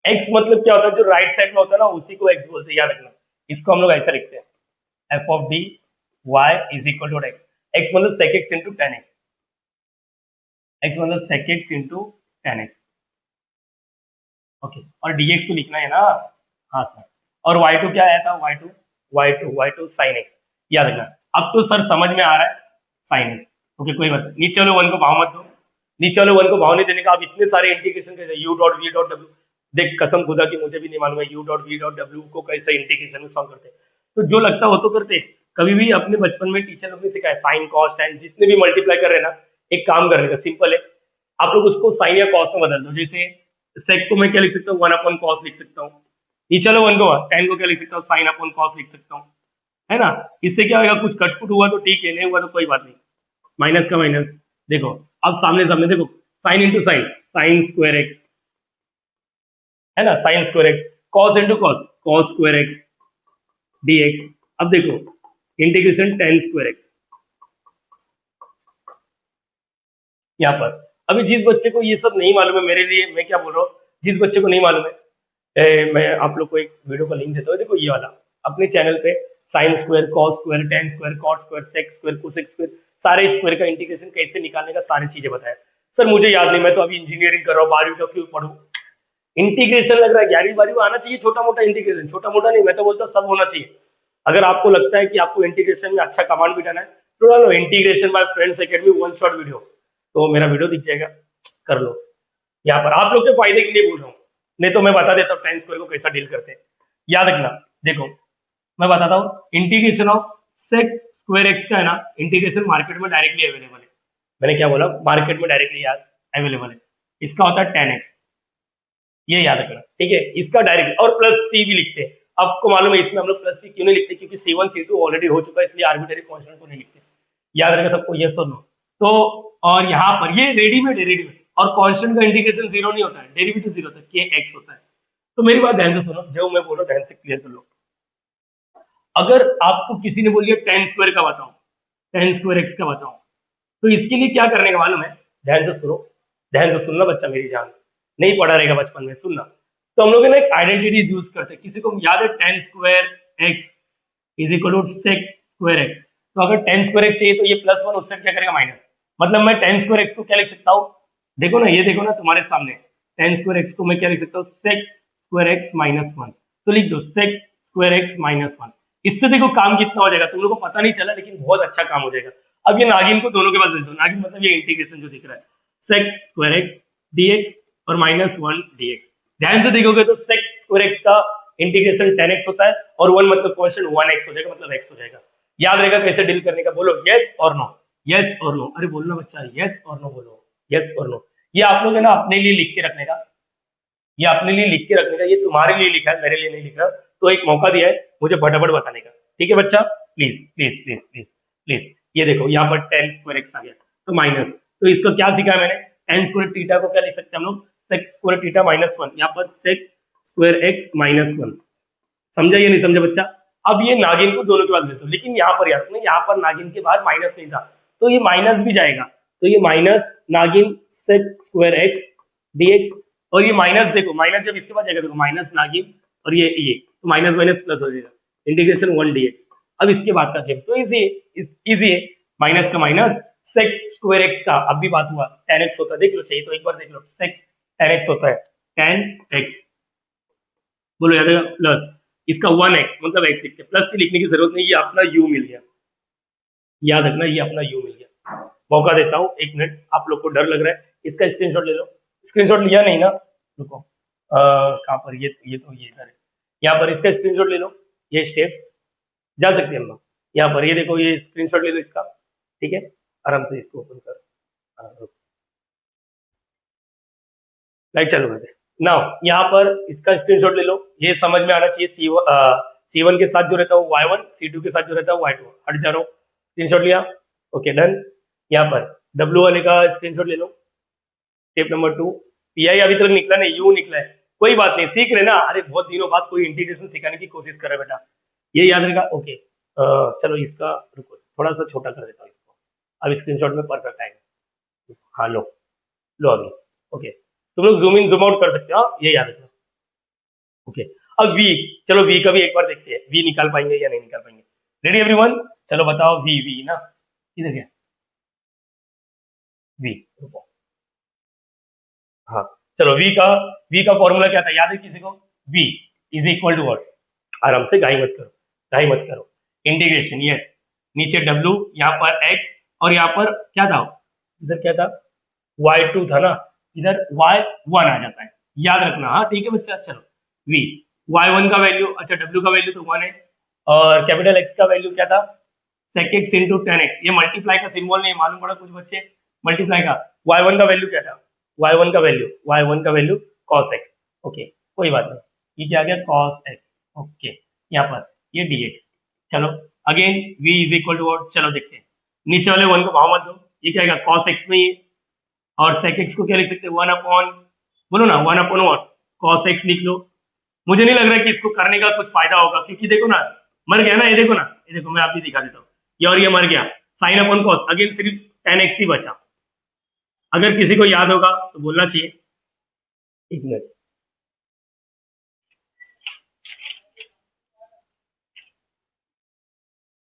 एक्स मतलब क्या होता है, जो राइट साइड में होता है ना उसी को एक्स बोलते हैं, याद रखना। इसको हम लोग ऐसा लिखते हैं, F of D Y is equal to x, x मतलब sec x into tan x, x मतलब sec x into tan x, okay, और dx तो लिखना है ना, हाँ सर, और y2 क्या आया था, y2 साइन एक्स, याद रखना। अब तो सर समझ में आ रहा है साइन एक्स, ओके कोई बात नहीं, नीचे वाले वन को भाव मत दो, नीचे वाले वन को भाव नहीं देने का। अब इतने सारे इंटीग्रेशन कैसे, u dot v dot w, देख कसम खुदा की मुझे भी नहीं मालूम है u dot v dot w को कैसे इंटीग्रेशन में सॉल्व करते हैं, तो जो लगता है वो तो करते। कभी भी अपने बचपन में टीचर लोग ने सिखाया, साइन कॉस टेन जितने भी मल्टीप्लाई कर रहे हैं ना, एक काम करने का सिंपल है, आप लोग उसको साइन या कॉस में बदल दो। जैसे सेक को मैं क्या लिख सकता हूँ, 1 अपॉन कॉस लिख सकता हूँ, नीचे वाले वन को टेन को क्या लिख सकता हूँ, साइन अपॉन कॉस लिख सकता हूँ, है ना। इससे क्या होगा, कुछ कटपुट हुआ तो ठीक है, नहीं हुआ तो कोई बात नहीं, माइनस का माइनस, देखो अब सामने सामने देखो, sign into sine, sine square x है ना, sign square x, cos into cos, cos square x dx। अब देखो इंटीग्रेशन टेन स्क्वायर एक्स यहाँ पर। अभी जिस बच्चे को ये सब नहीं मालूम है, मेरे लिए मैं क्या बोल रहा हूँ, जिस बच्चे को नहीं मालूम है मैं आप लोग को एक वीडियो का लिंक देता हूँ, देखो ये वाला अपने चैनल पे sine square, cos square, tan square, cot square, sec square, cosec square, सारे स्क्वायर का इंटीग्रेशन कैसे निकालने का सारी चीजें बताया। सर मुझे याद नहीं, मैं तो अभी इंजीनियरिंग कर रहा हूँ, 12वीं तक क्यों पढ़ूं, इंटीग्रेशन लग रहा है 11वीं 12वीं आना चाहिए, छोटा मोटा इंटीग्रेशन, छोटा मोटा नहीं, मैं तो बोलता सब होना चाहिए। अगर आपको लगता है कि आपको इंटीग्रेशन में अच्छा कमांड बिठाना है तो डालो integration by friends academy one shot video, तो मेरा वीडियो दिख जाएगा, कर लो। यहाँ पर आप लोग के फायदे के लिए बोल रहा हूँ, नहीं तो मैं बता देता हूँ टेन स्क्वायर को कैसा डील करते हैं। याद रखना, देखो मैं बताता हूँ, integration of sec square x का है ना, इंटीग्रेशन मार्केट में डायरेक्टली अवेलेबल है। मैंने क्या बोला, मार्केट में डायरेक्टली याद अवेलेबल है। इसका होता है टेन एक्स, ये याद रखना, ठीक है। इसका डायरेक्ट और प्लस सी भी लिखते हैं। आपको मालूम है इसमें हम लोग प्लस सी क्यों नहीं लिखते, क्योंकि C1 C2 ऑलरेडी हो चुका है, इसलिए आर्बिट्ररी कांस्टेंट को नहीं लिखते। याद रखेगा सबको, यस और नो। तो और यहाँ पर ये रेडीमेड है, रेडीमेड, और कांस्टेंट का इंटीग्रेशन जीरो नहीं होता है, डेरिवेटिव जीरो होता है, के एक्स होता है। तो मेरी बात ध्यान से सुनो, जो मैं बोल रहा हूँ ध्यान से क्लियर कर लो। अगर आपको किसी ने बोलिए टेन स्क्वायर का बताओ, टेन स्क्वायर एक्स का बताओ, तो इसके लिए क्या करने का मालूम है, ध्यान से सुनो, ध्यान से सुनना बच्चा, मेरी जान नहीं पढ़ा रहेगा बचपन में, सुनना। तो हम लोग ना एक आइडेंटिटीज यूज करते हैं, किसी को याद है tan square x is equal to sec square x. तो अगर टेन स्क्वायर एक्स चाहिए तो ये प्लस वन, उससे क्या करेगा माइनस, मतलब मैं टेन स्क्वायर एक्स को क्या लिख सकता हूँ, देखो ना, ये देखो ना तुम्हारे सामने, टेन स्क्वायर एक्स को मैं क्या लिख सकता हूँ, sec square x minus one. तो लिख दो sec square x minus one. इससे देखो काम कितना हो जाएगा, तुम लोग को पता नहीं चला लेकिन बहुत अच्छा काम हो जाएगा। अब ये नागिन को दोनों के पास भेज दो, नागिन मतलब ये इंटीग्रेशन जो दिख रहा है, सेक स्क्वायर एक्स dx और माइनस वन dx। ध्यान से देखोगे तो सेक स्क्वायर एक्स का इंटीग्रेशन टेन एक्स होता है, और वन मतलब क्वेश्चन वन एक्स हो जाएगा, मतलब एक्स हो जाएगा। याद रहेगा कैसे डील करने का, बोलो यस और नो, यस और नो, अरे बोलना बच्चा, यस और नो बोलो, यस और नो। ये आप लोग है ना अपने लिए लिख के रखने का, ये अपने लिए लिख के रखने का, ये तुम्हारे लिए लिखा है, मेरे लिए नहीं लिखा। तो एक मौका दिया है मुझे फटाफट बताने का, ठीक है बच्चा, please please please please please. ये देखो यहाँ पर टेन स्क्वायर एक्स आ गया, तो माइनस, तो इसको क्या सीखा है मैंने, टेन स्क्वायर थीटा को क्या लिख सकते हैं हम लोग, sec square theta minus one, यहाँ पर sec square x minus one. समझा या नहीं समझा बच्चा। अब ये नागिन को दोनों के बाद लेते हो, लेकिन यहाँ पर याद, यहाँ पर नागिन के बाहर माइनस नहीं था, तो ये माइनस भी जाएगा, तो ये माइनस नागिन सेक स्क्वायर एक्स dx, और ये माइनस देखो, माइनस जब इसके बाद जाएगा देखो, माइनस नागिन और ये तो माइनस माइनस प्लस हो जाएगा, इंटीग्रेशन वन dx। अब इसके बाद का गेम तो इजी है, इजी है, माइनस का माइनस, सेक स्क्वायर एक्स का अब भी बात हुआ, टेन एक्स होता है, देख लो चाहिए तो एक बार देख लो, सेक टेन एक्स होता है, टेन एक्स, बोलो याद है, प्लस इसका वन एक्स, मतलब एक्स लिखते, प्लस से लिखने की जरूरत नहीं, ये अपना यू मिल गया, याद रखना ये अपना यू मिल गया। मौका देता हूँ एक मिनट, आप लोग को डर लग रहा है, इसका स्क्रीनशॉट ले लो, स्क्रीनशॉट लिया नहीं ना, रुको कहाँ पर, ये तो ये इधर है, यहाँ पर इसका स्क्रीनशॉट ले लो, ये स्टेप्स जा सकते हैं हम लोग, यहाँ पर ये देखो, ये स्क्रीनशॉट ले लो इसका, ठीक है, आराम से इसको ओपन कर, लाइट चालू कर दे। नाउ यहाँ पर इसका स्क्रीनशॉट ले लो, ये समझ में आना चाहिए, C1 के साथ जो रहता है वो Y1, C2 के साथ जो रहता है वो Y2, हट जा रहा हूँ, स्क्रीनशॉट लिया, ओके डन। यहाँ पर W वाले का स्क्रीनशॉट ले लो, स्टेप नंबर 2, PI अभी तक निकला नहीं, U निकला है, कोई बात नहीं, सीख रहे ना, अरे बहुत दिनों बाद कोई इंटीग्रेशन सिखाने की कोशिश कर रहा है बेटा, ये याद रहेगा, ओके। चलो इसका रुको, थोड़ा सा छोटा कर देता हूँ इसको, अब स्क्रीनशॉट में परफेक्ट आएगा, हाँ लो लो अभी, ओके, तुम लोग जूम इन जूम आउट कर सकते हो, ये याद रखना, ओके। अब V, चलो V का भी एक बार देखते हैं, V निकाल पाएंगे या नहीं निकाल पाएंगे, रेडी एवरीवन, चलो बताओ V ना, इधर क्या V, रुको, हाँ चलो V का फॉर्मूला क्या था, याद है किसी को, V is equal to what, आराम से गाई मत करो, गाई मत करो, इंटीग्रेशन, यस, नीचे W, यहाँ पर X, और यहाँ पर क्या था, इधर क्या था, Y2 था ना, इधर Y1 आ जाता है, याद रखना, हाँ ठीक है बच्चा। चलो V, Y1 का वैल्यू, अच्छा W का वैल्यू तो 1 है, और कैपिटल X का वैल्यू क्या था, sec x into tan x, ये मल्टीप्लाई का सिंबल नहीं मालूम पड़ा कुछ बच्चे, मल्टीप्लाई का, Y1 का वैल्यू क्या था, Y1 का वैल्यू cos x, ओके कोई बात नहीं, ये क्या आ गया cos x, ओके, यहाँ पर ये dx। चलो again V is equal to what, चलो देखते हैं, नीचे वाले वन को भाव मत दो, ये क्या आएगा cos x में ये, और sec x को क्या लिख सकते हैं 1 अपॉन, बोलो ना 1 अपॉन व्हाट cos x लिख लो। मुझे नहीं लग रहा है कि इसको करने का कुछ फायदा होगा, क्योंकि देखो ना मर गया ना, ये देखो ना, ये देखो मैं आप भी दिखा देता हूँ, ये और ये मर गया, साइन अपॉन कॉस, अगेन सिर्फ tan x ही बचा। अगर किसी को याद होगा तो बोलना चाहिए। एक मिनट,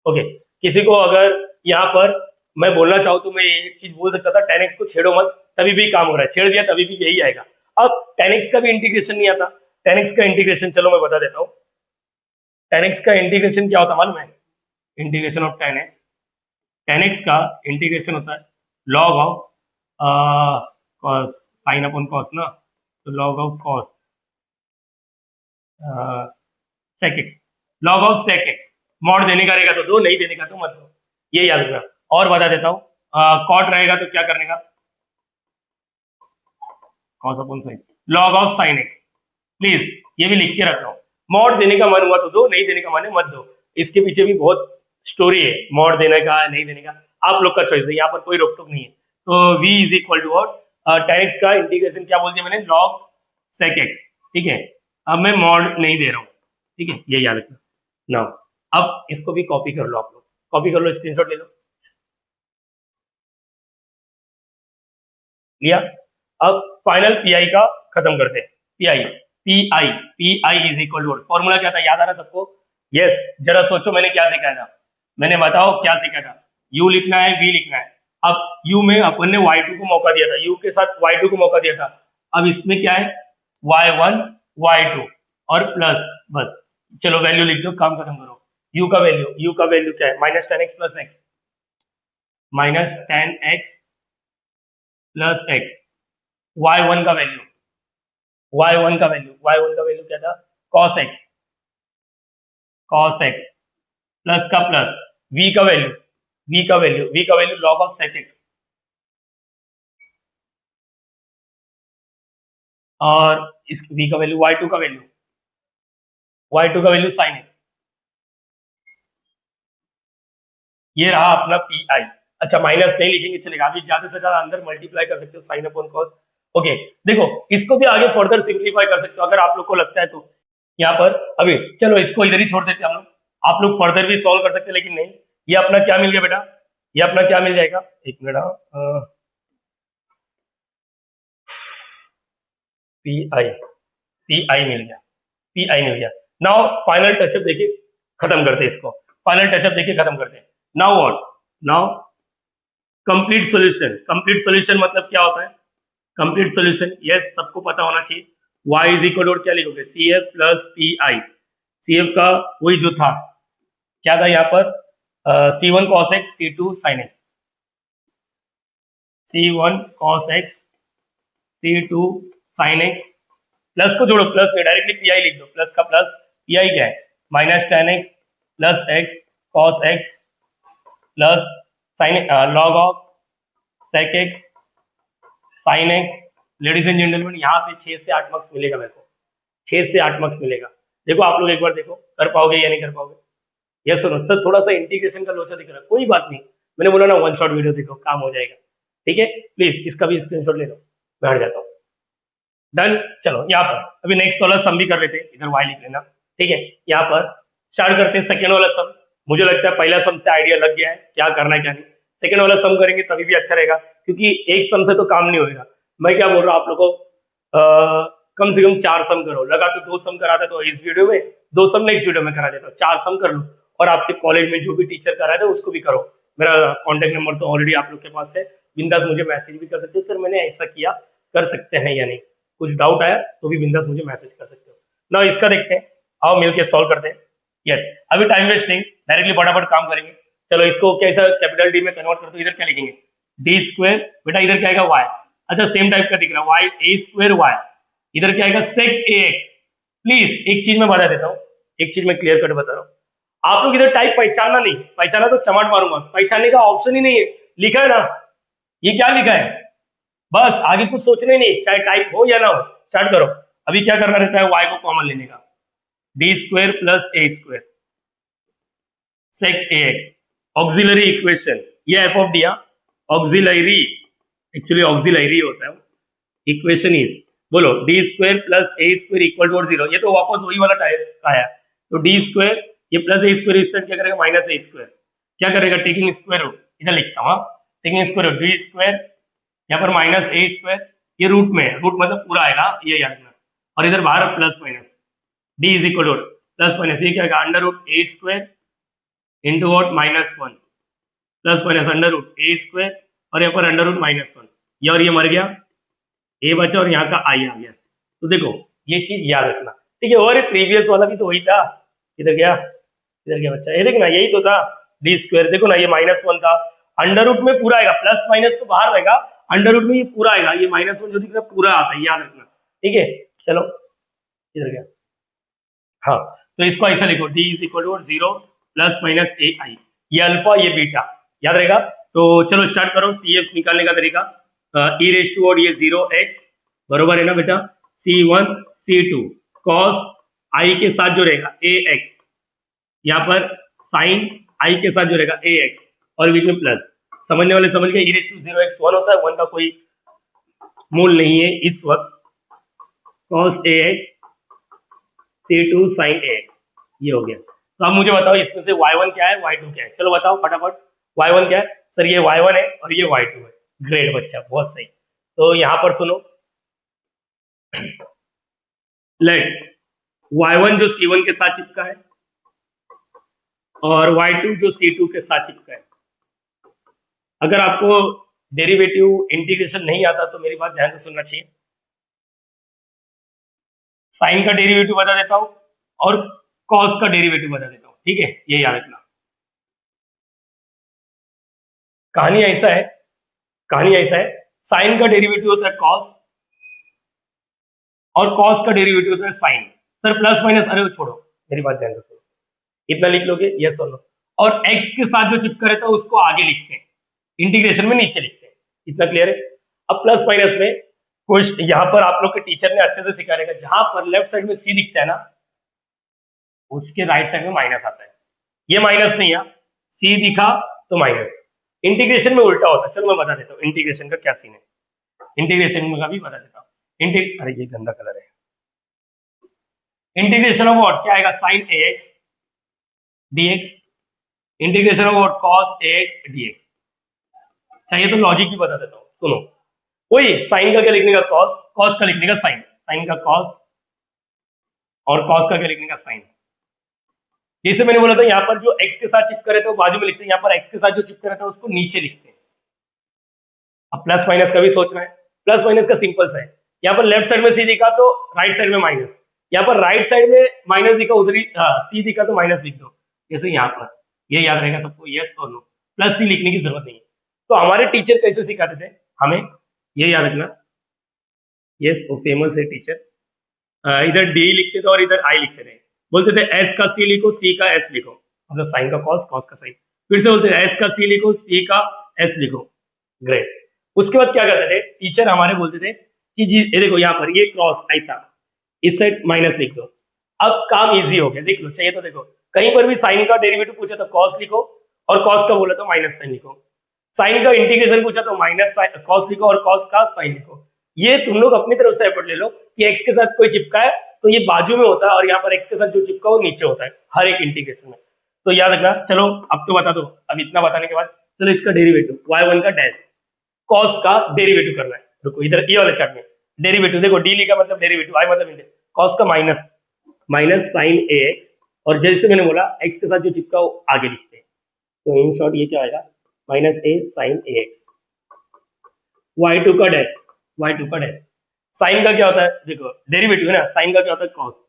ओके, किसी को अगर यहाँ पर मैं बोलना चाहूँ तो मैं एक चीज बोल सकता था, tan x को छेड़ो मत, तभी भी काम हो रहा है, छेड़ दिया तभी भी यही आएगा। अब tan x का भी इंटीग्रेशन नहीं आता, tan x का इंटीग्रेशन चलो मैं बता देता हूँ। tan x का इंटीग्रेशन क्या होता है मालूम है? इंटीग्रेशन ऑफ tan x का इंटीग्रेशन होता है log of cos, sine upon cos ना, तो log of cos sec x, log of sec x। Mod देने का रहेगा तो दो, नहीं देने का तो मत दो, ये याद रखना। और बता देता हूँ, कॉट रहेगा तो क्या करने का, cos upon sin, log of sin x, please ये भी लिख के रख लो। मॉड देने का मन हुआ तो दो, नहीं देने का मन है मत दो, इसके पीछे भी बहुत स्टोरी है, मॉड देने का नहीं देने का आप लोग का चॉइस है, यहाँ पर कोई रोक टोक नहीं है। तो v is equal to what, tan x का इंटीग्रेशन क्या बोल दिया मैंने, log sec x, ठीक है। अब मैं मॉड नहीं दे रहा हूँ, ठीक है, ये याद रखना। नाउ अब इसको भी कॉपी कर लो, आप लोग कॉपी कर लो, स्क्रीनशॉट ले लो, लिया। अब फाइनल पीआई का खत्म करते हैं, PI PI PI is equal to, formula क्या था याद आ रहा सबको? यस, जरा सोचो मैंने क्या सिखाया था, मैंने बताओ क्या सिखाया था। u लिखना है, v लिखना है। अब u में अपन ने y2 को मौका दिया था, u के साथ y2 को मौका दिया था, अब इसमें क्या है y1 y2 और प्लस, बस चलो वैल्यू लिख दो, काम खत्म करो। u का वैल्यू क्या है, minus tan x plus x, minus tan x plus x. y1 का वैल्यू, y1 का वैल्यू क्या था, cos x, प्लस का प्लस, v का value log of sec x, और इस v का वैल्यू y2 का वैल्यू sin x। ये रहा अपना पी। अच्छा माइनस नहीं लिखेंगे चलेगा, अभी ज्यादा से ज्यादा अंदर मल्टीप्लाई कर सकते हो साइन अपॉन कॉस। ओके देखो इसको भी आगे फर्दर सिंप्लीफाई कर सकते हो अगर आप लोग को लगता है तो। यहाँ पर अभी चलो इसको इधर ही छोड़ देते हैं हम लोग, आप लोग फर्दर भी सॉल्व कर सकते हैं, लेकिन नहीं, ये अपना क्या मिल गया बेटा, ये अपना क्या मिल जाएगा, एक मिनट, पी आई मिल गया। नाउ फाइनल टचअप देखिए, खत्म करते हैं इसको, फाइनल टचअप देखिए खत्म करते हैं। Now what, now complete solution मतलब क्या होता है, कंप्लीट सॉल्यूशन यस सबको पता होना चाहिए। y इज इक्वल टू क्या लिखोगे, C F plus P I, C F का वही जो था क्या था यहाँ पर, C1 cos x C2 sin x, C1 cos x C2 sin x, plus को जोड़ो, प्लस में डायरेक्टली पी आई लिख दो, प्लस का प्लस पी आई क्या है, minus tan x plus x cos x plus sine log of sec x sine x. Ladies and gentlemen यहाँ से 6 से 8 मार्क्स मिलेगा मेरे को, 6 से 8 मार्क्स मिलेगा। देखो आप लोग एक बार देखो कर पाओगे या नहीं कर पाओगे। यस सुनो सर, थोड़ा सा इंटीग्रेशन का लोचा दिख रहा है, कोई बात नहीं, मैंने बोला ना वन शॉट वीडियो देखो काम हो जाएगा, ठीक है। प्लीज इसका भी स्क्रीनशॉट ले लो, मैं हट जाता हूँ। डन, चलो यहाँ पर अभी नेक्स्ट वाला सम भी कर लेते हैं, इधर वाई लिख लेना, ठीक है। यहाँ पर स्टार्ट करते हैं सेकेंड वाला सम। मुझे लगता है पहला सम से आइडिया लग गया है क्या करना है क्या नहीं, सेकेंड वाला सम करेंगे तभी भी अच्छा रहेगा, क्योंकि एक सम से तो काम नहीं होगा। मैं क्या बोल रहा हूँ आप लोगों को, कम से कम 4 सम करो, लगा तो 2 सम कराता तो इस वीडियो में, 2 सम नेक्स्ट वीडियो में करा देता हूँ, 4 सम कर लो। और आपके कॉलेज में जो भी टीचर करा रहे उसको भी करो, मेरा कॉन्टेक्ट नंबर तो ऑलरेडी आप लोग के पास है, बिंदास मुझे मैसेज भी कर सकते हो, सर मैंने ऐसा किया, कर सकते हैं या नहीं, कुछ डाउट आया तो भी बिंदास मुझे मैसेज कर सकते हो ना। इसका देखते हैं, आओ मिलके सॉल्व करते हैं। यस अभी टाइम वेस्ट नहीं, डायरेक्टली फटाफट काम करेंगे। चलो इसको कैसा कैपिटल डी में कन्वर्ट करते हो, इधर क्या लिखेंगे डी स्क्वायर, बेटा इधर क्या आएगा वाई, अच्छा सेम टाइप का दिख रहा है वाई ए स्क्वायर वाई, इधर क्या आएगा सेक ए एक्स। प्लीज एक चीज मैं बता देता हूँ, एक चीज मैं क्लियर कट बता रहा हूँ, आप लोग इधर टाइप पहचानना नहीं, पहचाना तो चमाट मारूंगा, पहचानने का ऑप्शन ही नहीं है, लिखा है ना, ये क्या लिखा है, बस आगे कुछ सोचना ही नहीं, चाहे टाइप हो या ना हो। स्टार्ट करो, अभी क्या करना रहता है, y को कॉमन लेने का, D square plus a square sec a x, auxiliary equation, ये F of D, auxiliary, actually auxiliary होता है। इक्वेशन इज, बोलो D square plus a square equal to 0। ये तो वापस वही वाला टाइप का है। तो डी स्क्वायर, ये प्लस ए स्क्वायर, इस साइड क्या करेगा माइनस ए स्क्वायर, क्या करेगा टेकिंग स्क्वायर रूट, इधर लिखता हूँ taking square root D square, यहाँ पर माइनस ए स्क्वायर, ये रूट में है, रूट मतलब पूरा आएगा ये याद रखना, और इधर बाहर plus minus, D is equal to plus minus, ये क्या आएगा under root a square into what -1 plus minus under root a square, और यहाँ पर अंडर रूट -1, ये और ये मर गया, ए बचा और यहाँ का आई आ गया। तो देखो ये चीज याद रखना, ठीक है। और प्रीवियस वाला भी तो वही था, इधर गया बच्चा, ये देखना यही तो था डी स्क्वायर, देखो ना ये -1 था, अंडर रूट में पूरा आएगा, प्लस माइनस तो बाहर रहेगा, अंडर रूट में ये पूरा आएगा, ये -1 जो दिख रहा है पूरा आता है, याद रखना, ठीक है। चलो इधर गया, हाँ तो इसको ऐसा लिखो D is equal to 0 plus minus A I, ये अल्फा ये बीटा, याद रहेगा। तो चलो स्टार्ट करो सी एफ निकालने का तरीका, ई रेज टू और ये 0x बरोबर है ना बेटा, C1 C2 cos आई के साथ जो रहेगा ax, यहाँ पर साइन आई के साथ जो रहेगा ax, और बीच में प्लस, समझने वाले समझ गए, ई रेज टू 0x 1 होता है, 1 का कोई मूल नहीं है इस वक्त, cos ax C2 sin ax, ये हो गया। तो अब मुझे बताओ इसमें से y1 क्या है y2 क्या है, चलो बताओ फटाफट। y1 क्या है सर, ये y1 है और ये y2 है, ग्रेट बच्चा बहुत सही। तो यहां पर सुनो, लेट y1 जो C1 के साथ चिपका है और y2 जो C2 के साथ चिपका है। अगर आपको डेरिवेटिव इंटीग्रेशन नहीं आता तो मेरी बात ध्यान से सुनना चाहिए, साइन का डेरिवेटिव बता देता हूं और कॉस का डेरिवेटिव बता देता हूं, ठीक है, ये याद रखना। कहानी ऐसा है, साइन का डेरिवेटिव होता है कॉस और कॉस का डेरिवेटिव होता है साइन। सर प्लस माइनस, अरे छोड़ो मेरी बात ध्यान से सुनो, इतना लिख लोगे यस और नो, और एक्स के साथ जो चिपका रहता है उसको आगे लिखते हैं, इंटीग्रेशन में नीचे लिखते हैं, इतना क्लियर है। अब प्लस माइनस में कुछ यहाँ पर आप लोग के टीचर ने अच्छे से सिखा रहेगा, जहां पर लेफ्ट साइड में सी दिखता है ना उसके राइट साइड में माइनस आता है, ये माइनस नहीं है, सी दिखा तो माइनस। इंटीग्रेशन में उल्टा होता है, चलो मैं बता देता हूँ इंटीग्रेशन का क्या सीन है, इंटीग्रेशन का भी बता देता हूँ। अरे ये गंदा कलर है, इंटीग्रेशन ऑफ व्हाट क्या आएगा sin ax dx, integration of what cos ax dx। चाहिए तो लॉजिक भी बता देता हूँ, सुनो वही साइन का क्या लिखने का cos, cos का लिखने का sin, साइन का cos और cos का क्या लिखने का sin। जैसे मैंने बोला था यहाँ पर जो x के साथ चिपका रहता है वो बाजू में लिखते हैं, यहाँ पर x के साथ जो चिपका रहता है उसको नीचे लिखते हैं। अब प्लस माइनस का भी सोचना है, प्लस माइनस का सिंपल सा है, यहाँ पर लेफ्ट साइड में सी दिखा तो राइट साइड में माइनस, यहाँ पर राइट साइड में माइनस दिखा उधर ही सी दिखा तो माइनस लिख दो, जैसे यहाँ पर, ये याद रहेगा सबको, यस और नो, प्लस सी लिखने की जरूरत नहीं है। तो हमारे टीचर कैसे सिखाते थे हमें, ये याद रखना, यस वो फेमस है टीचर, इधर डी लिखते थे और इधर आई लिखते थे, बोलते थे एस का सी लिखो सी का एस लिखो, मतलब साइन का कॉस कॉस का साइन, फिर से बोलते थे एस का सी लिखो सी का एस लिखो, ग्रेट। उसके बाद क्या करते थे टीचर हमारे, बोलते थे कि जी ये देखो यहाँ पर ये क्रॉस ऐसा, इस साइड माइनस लिख दो, अब काम इजी हो गया, देख लो चाहिए तो देखो, कहीं पर भी साइन का डेरिवेटिव पूछा तो कॉस लिखो और कॉस का बोला तो माइनस साइन लिखो, साइन का इंटीग्रेशन पूछा तो माइनस कॉस लिखो और कॉस का साइन लिखो। ये तुम लोग अपनी तरफ से एफर्ट ले लो कि एक्स के साथ कोई चिपका है तो ये बाजू में होता है और यहाँ पर एक्स के साथ जो चिपका वो नीचे होता है हर एक इंटीग्रेशन में, तो याद रखना। चलो अब तो बता दो, अब इतना बताने के बाद चलो इसका डेरिवेटिव y1 का डैश कॉस का डेरिवेटिव करना है, रुको इधर ये वाले चार्ट में डेरिवेटिव देखो, डी लिखा मतलब डेरिवेटिव, आई मतलब कॉस का माइनस माइनस साइन ए एक्स, और जैसे मैंने बोला एक्स के साथ जो चिपका वो आगे लिखते हैं, तो इन शॉर्ट ये क्या आएगा माइनस ए साइन ए एक्स, y2 का डैश, y2 का डैश, साइन का क्या होता है देखो डेरिवेटिव है ना, साइन का क्या होता है कॉस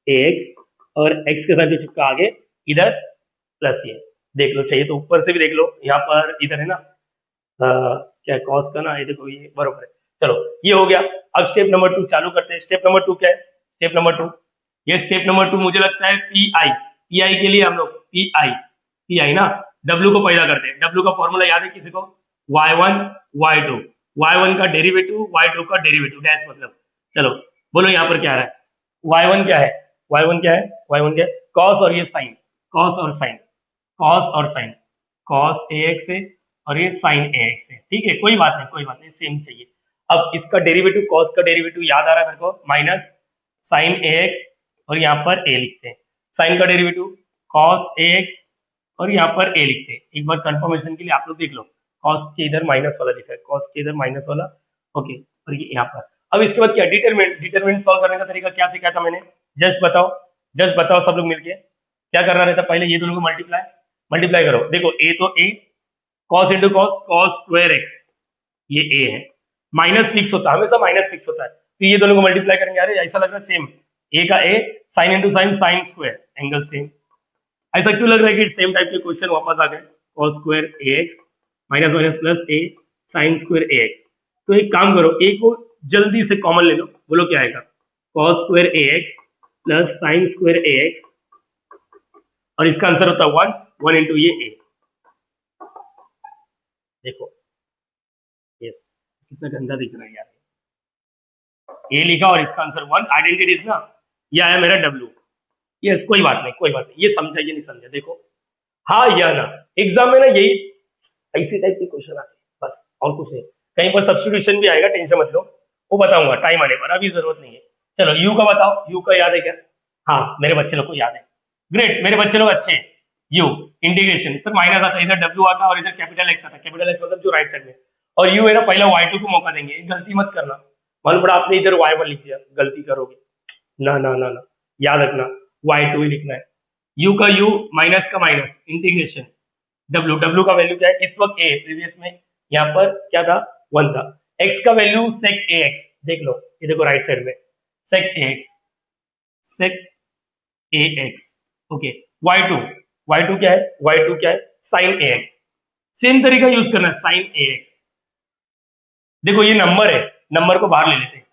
ए एक्स, और एक्स के साथ जो चिपका आगे इधर प्लस ये, देख लो चाहिए तो ऊपर से भी देख लो, यहाँ पर इधर है ना क्या कॉस का ना, ये देखो ये बरोबर है। चलो ये हो गया, अब स्टेप नंबर 2 चालू करते हैं। स्टेप नंबर 2 क्या है, स्टेप नंबर 2, ये स्टेप नंबर 2 मुझे लगता है पी आई के लिए हम लोग पी आई ना W को पैदा करते हैं, W का फॉर्मूला याद है किसी को, y1 y2, y1 का डेरिवेटिव y2 का डेरिवेटिव डैश मतलब, चलो बोलो यहाँ पर क्या आ रहा है, y1 क्या है, y1 क्या है, y1 क्या है कॉस और ये साइन, कॉस और साइन, कॉस और साइन, कॉस ax है और ये साइन ए एक्स है, ठीक है, कोई बात नहीं, कोई बात नहीं, सेम चाहिए। अब इसका डेरिवेटिव कॉस का डेरिवेटिव याद आ रहा है मेरे को, माइनस साइन ए एक्स और यहाँ पर ए लिखते हैं, साइन का डेरिवेटिव कॉस ए एक्स और यहाँ पर ए लिखते हैं। एक बार कंफर्मेशन के लिए आप लोग देख लो, कॉस के इधर माइनस वाला लिखा है, कॉस के इधर माइनस वाला, ओके, और ये यहाँ पर। अब इसके बाद क्या, डिटरमिनेंट, डिटरमिनेंट सॉल्व करने का तरीका क्या सिखाया था मैंने, जस्ट बताओ, जस्ट बताओ सब लोग मिलके क्या करना रहता। पहले ये दोनों को मल्टीप्लाई, मल्टीप्लाई करो, देखो ए तो A, cos into cos, cos square x, ये ए है, माइनस फिक्स होता है, हमेशा माइनस फिक्स होता है, तो ये दोनों को मल्टीप्लाई करेंगे, अरे ऐसा लग रहा है सेम, ए का A, sine into sine, sine square, angle same. ऐसा क्यों लग रहा है कि सेम टाइप के क्वेश्चन वापस आ गए, कॉस स्क्वायर ए एक्स माइनस माइनस प्लस ए साइन स्क्वायर ए एक्स। तो एक काम करो, ए को जल्दी से कॉमन ले लो, बोलो क्या आएगा, कॉस स्क्वायर ए एक्स प्लस साइन स्क्वायर ए एक्स, और इसका आंसर होता है 1, 1 इंटू ये ए, देखो यस, कितना गंदा दिख रहा है यार, ए लिखा और इसका आंसर 1, आइडेंटिटीज ना, ये आया मेरा W, यस, कोई बात नहीं, कोई बात नहीं, ये समझा ये नहीं समझा, देखो हाँ या ना, एग्जाम में ना यही ऐसी टाइप के क्वेश्चन आते हैं बस, और कुछ नहीं। कहीं पर सब्स्टिट्यूशन भी आएगा, टेंशन मत लो, वो बताऊंगा टाइम आने पर, अभी जरूरत नहीं है। चलो यू का बताओ, यू का याद है क्या, हाँ मेरे बच्चे लोग को याद है, ग्रेट, मेरे बच्चे लोग अच्छे हैं। यू इंटीग्रेशन, सर माइनस आता है, इधर W आता है और इधर कैपिटल एक्स आता है, कैपिटल एक्स मतलब जो राइट साइड में, और यू है ना, पहले y2 को मौका देंगे, गलती मत करना, मालूम पड़ा आपने इधर y1 लिख दिया, गलती करोगे, ना ना ना ना, याद रखना y2 ही लिखना है। u का u, माइनस का माइनस, इंटीग्रेशन w, w का वैल्यू क्या है इस वक्त a, प्रीवियस में यहाँ पर क्या था 1 था, x का वैल्यू sec ax, देख लो ये देखो राइट साइड में sec ax, sec ax, okay, y2, y2 क्या है, y2 क्या है sin ax, सेम तरीका यूज करना है sin ax। देखो ये नंबर है, नंबर को बाहर ले लेते हैं,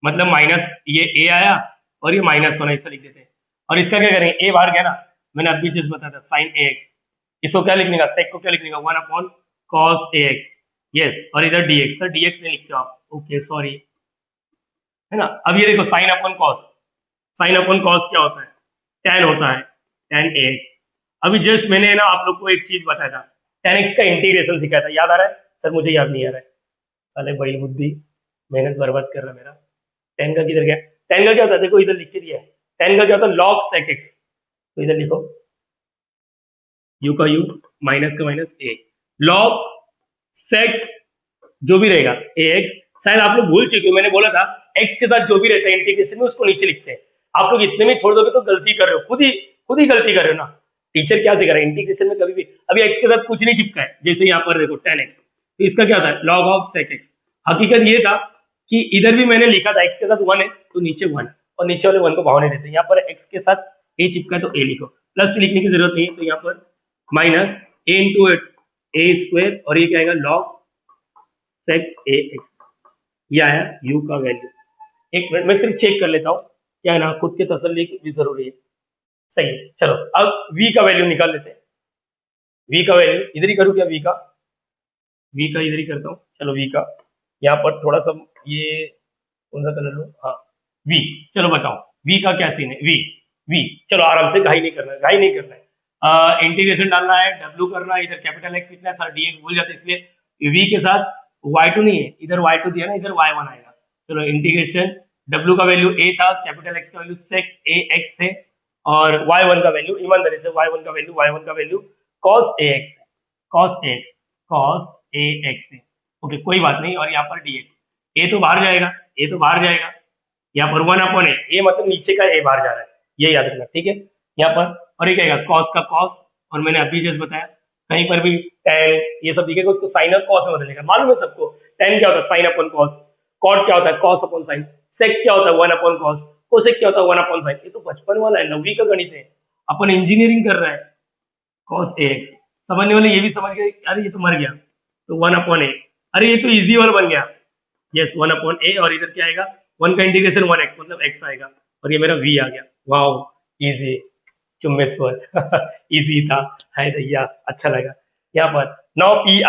मतलब माइनस ये a आया और ये माइनस होना, ऐसा लिख देते हैं, और इसका क्या करेंगे, a बाहर गया ना, मैंने अभी जस्ट बताया था sin ax, इसको क्या लिखने का, sec को क्या लिखने का 1 अपॉन cos ax, यस, और इधर dx, सर dx नहीं लिखते आप, ओके सॉरी, है ना। अब ये देखो sin upon cos, sin upon cos क्या होता है, tan होता है, tan ax। अभी जस्ट मैंने ना आप लोग को एक चीज बताया था, tan x का इंटीग्रेशन सिखाया था, याद आ रहा है, सर मुझे याद नहीं आ रहा है, साले बड़ी बुद्धि, मेहनत बर्बाद कर रहा मेरा, tan का किधर गया, tan का क्या होता है, देखो इधर लिख के दिया है, tan का क्या होता है log sec x, तो इधर लिखो u का u, माइनस का माइनस a, log sec जो भी रहेगा ax, शायद आप लोग भूल चुके हो, मैंने बोला था x के साथ जो भी रहता है इंटीग्रेशन में उसको नीचे लिखते हैं, आप लोग इतने में छोड़ दोगे तो गलती कर रहे हो, खुद ही गलती कर रहे हो ना। टीचर क्या सिखा रहा है, इंटीग्रेशन में कभी भी, अभी x के साथ कुछ नहीं चिपका है, जैसे यहाँ पर देखो tan x, तो इसका क्या होता है log ऑफ sec x। हकीकत ये था कि इधर भी मैंने लिखा था x के साथ 1 है तो नीचे 1, और नीचे वाले 1 को भाव नहीं देते, यहाँ पर x के साथ a चिपका है तो a लिखो, प्लस लिखने की जरूरत नहीं है, तो यहाँ पर minus a into A square, और ये क्या आएगा log sec ax, ये आया u का वैल्यू। एक मिनट मैं सिर्फ चेक कर लेता हूँ, क्या है ना, खुद के तसल्ली भी जरूरी है, सही है। चलो अब v का वैल्यू निकाल लेते हैं, v का वैल्यू इधर ही करूँ क्या, v का इधर ही करता हूँ, चलो v का यहाँ पर थोड़ा सा ये कौन सा कलर लो, हाँ v, चलो बताओ v का क्या सीन है, v चलो आराम से, घाई नहीं करना है, इंटीग्रेशन डालना है, w करना है, इधर कैपिटल x इतना है, सर dx भूल जाते, इसलिए v के साथ y2 नहीं है, इधर y2 दिया ना, इधर y1 आएगा। चलो इंटीग्रेशन, w का वैल्यू a था, कैपिटल x का वैल्यू sec ax है, और y1 का वैल्यू, ईमानदारी से y1 का वैल्यू cos ax है, cos ax है, ओके कोई बात नहीं, और यहाँ पर dx, a तो बाहर जाएगा, यहाँ पर 1 अपॉन a मतलब नीचे का a बाहर जा रहा है, ये याद रखना, ठीक है, यहाँ पर, और ये कहेगा cos का cos, और मैंने अभी जस्ट बताया कहीं पर भी tan ये सब दिखेगा उसको sin और cos में बदलेगा, मालूम है सबको, tan क्या होता है sin अपॉन cos, cot क्या होता है cos अपॉन sin, sec क्या होता है 1 अपॉन cos, cosec क्या होता है 1 अपॉन sin, ये तो बचपन वाला है, 9वीं का गणित है, अपन इंजीनियरिंग कर रहा है। cos ax समझने वाले ये भी समझ गए, अरे ये तो मर गया, तो 1 अपॉन a, अरे ये तो इजी वाला बन गया, यस 1 अपॉन a, और इधर क्या आएगा 1 का इंटीग्रेशन 1x मतलब x आएगा, और ये मेरा v आ गया, वाओ इजी, चुम्बेश्वर इजी था, है भैया, अच्छा लगा। यहाँ पर नाउ पी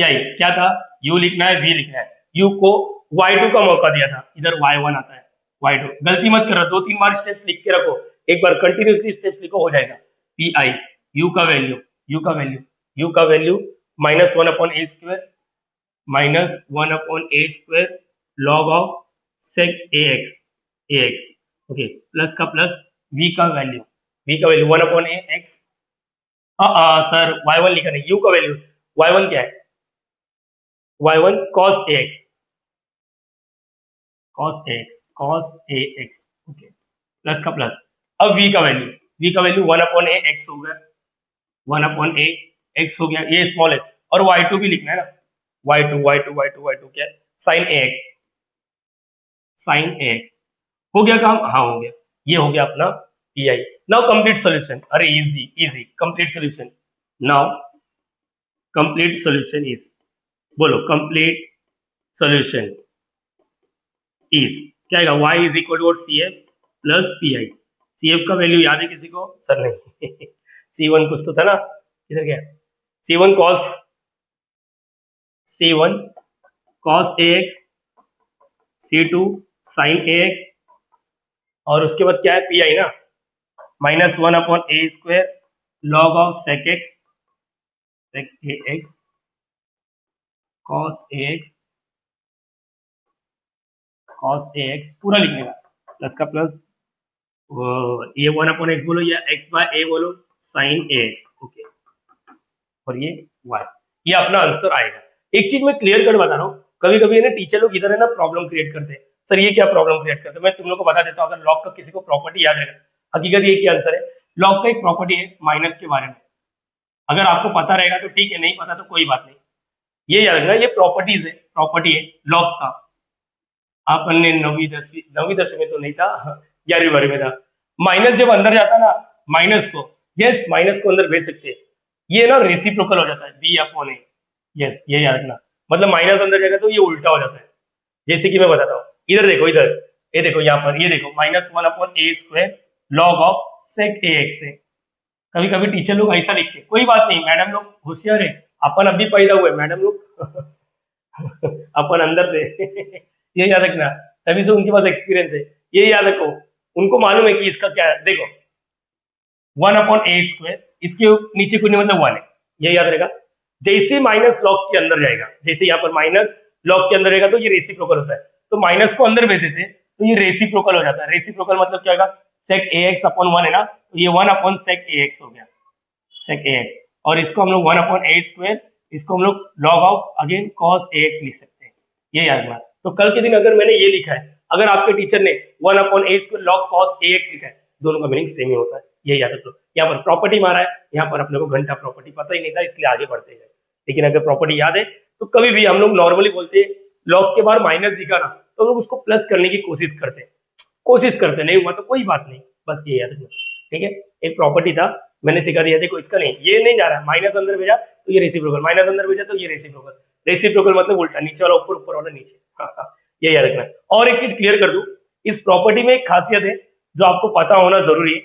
आई क्या था, u लिखना है v लिखना है, u को y2 का मौका दिया था, इधर y1 आता है, y2 गलती मत करो, 2-3 बार स्टेप्स लिख के रखो, एक बार कंटिन्यूसली स्टेप्स लिखो हो जाएगा। पी आई, यू का वैल्यू, यू का value -1/a², -1/a² log of sec ax, okay, plus का प्लस, v का वैल्यू 1/ax, सर y1 लिखा नहीं, u का वैल्यू, y1 क्या है, y1 cos ax, okay, plus का प्लस, अब v का वैल्यू 1/ax हो गया, 1/ax हो गया, ये स्मॉल है, और y2 भी लिखना है ना, y2 क्या है, sin ax, हो गया काम, हाँ हो गया, ये हो गया अपना pi। नाउ कंप्लीट सॉल्यूशन, अरे easy complete solution, now complete solution is, बोलो कंप्लीट सॉल्यूशन इज क्या आएगा, y is equal to CF plus P. CF का वैल्यू याद है किसी को, सर नहीं C1 कुछ तो था ना, इधर क्या, C1 cos ax, C2 sin ax, और उसके बाद क्या है, पी आई ना, -1/a² log of sec ax cos ax पूरा लिखने का, प्लस का प्लस, ये 1/x बोलो या x/a बोलो, sin ax, ओके, और ये y, ये अपना आंसर आएगा। एक चीज मैं क्लियर कर बता रहा हूँ, कभी कभी ना टीचर लोग इधर है ना प्रॉब्लम क्रिएट करते हैं, सर ये क्या प्रॉब्लम क्रिएट करते हैं, मैं तुम लोग को बता देता हूँ, अगर लॉग का किसी को प्रॉपर्टी याद रहेगा, हकीकत ये क्या आंसर है, लॉग का एक प्रॉपर्टी है माइनस के बारे में, अगर आपको पता रहेगा तो ठीक है, नहीं पता तो कोई बात नहीं, ये याद रखना, ये प्रॉपर्टी है लॉग का, अपन ने नौवीं दसवीं में तो नहीं था, 11वीं में था, माइनस जब अंदर जाता ना, माइनस को, यस माइनस को अंदर भेज सकते हैं, ये ना रेसिप्रोकल हो जाता है b/a, यस ये याद रखना, मतलब माइनस अंदर जाएगा तो ये उल्टा हो जाता है, जैसे कि मैं बताता हूँ, इधर देखो, ये देखो यहाँ पर, ये देखो -1/a² log of sec ax है, कभी कभी टीचर लोग ऐसा लिखते हैं, कोई बात नहीं, मैडम लोग होशियार है, अपन अभी पैदा हुए, मैडम लोग अपन अंदर से ये याद रखना, तभी से उनके पास एक्सपीरियंस है, ये याद रखो, उनको मालूम है कि इसका क्या है, देखो 1/a², इसके नीचे कुछ नहीं मतलब 1 है, ये याद रहेगा, जैसे माइनस लॉग के अंदर जाएगा, जैसे यहाँ पर माइनस लॉग के अंदर रहेगा तो ये रेसिप्रोकल होता है, तो माइनस को अंदर भेज देते तो ये रेसिप्रोकल हो जाता है, रेसिप्रोकल मतलब क्या होगा, sec ax/1 है ना, तो ये 1/sec ax हो गया, sec ax, और इसको हम लोग 1/a², इसको हम लोग log of again cos ax लिख सकते हैं, ये याद रखना, तो कल के दिन अगर मैंने ये लिखा है, अगर आपके टीचर ने 1/a² log cos ax लिखा है, दोनों का मीनिंग सेम ही होता है, ये याद रख लो, यहाँ पर प्रॉपर्टी मारा है, यहाँ पर अपने को घंटा प्रॉपर्टी पता ही नहीं था, इसलिए आगे बढ़ते गए, लेकिन अगर प्रॉपर्टी याद है तो कभी भी हम लोग नॉर्मली बोलते हैं, लॉग के बाहर माइनस दिखा ना, तो हम लोग उसको प्लस करने की कोशिश करते नहीं हुआ तो कोई बात नहीं, बस ये याद रखना, ठीक है, एक प्रॉपर्टी था, मैंने सिखा दिया, देखो इसका नहीं, ये नहीं जा रहा है, माइनस अंदर भेजा तो ये रेसिप्रोकल, माइनस अंदर भेजा तो ये रेसिप्रोकल मतलब उल्टा, नीचे वाला ऊपर, ऊपर वाला नीचे, ये याद रखना। और एक चीज क्लियर कर दूं, इस प्रॉपर्टी में एक खासियत है जो आपको पता होना जरूरी है,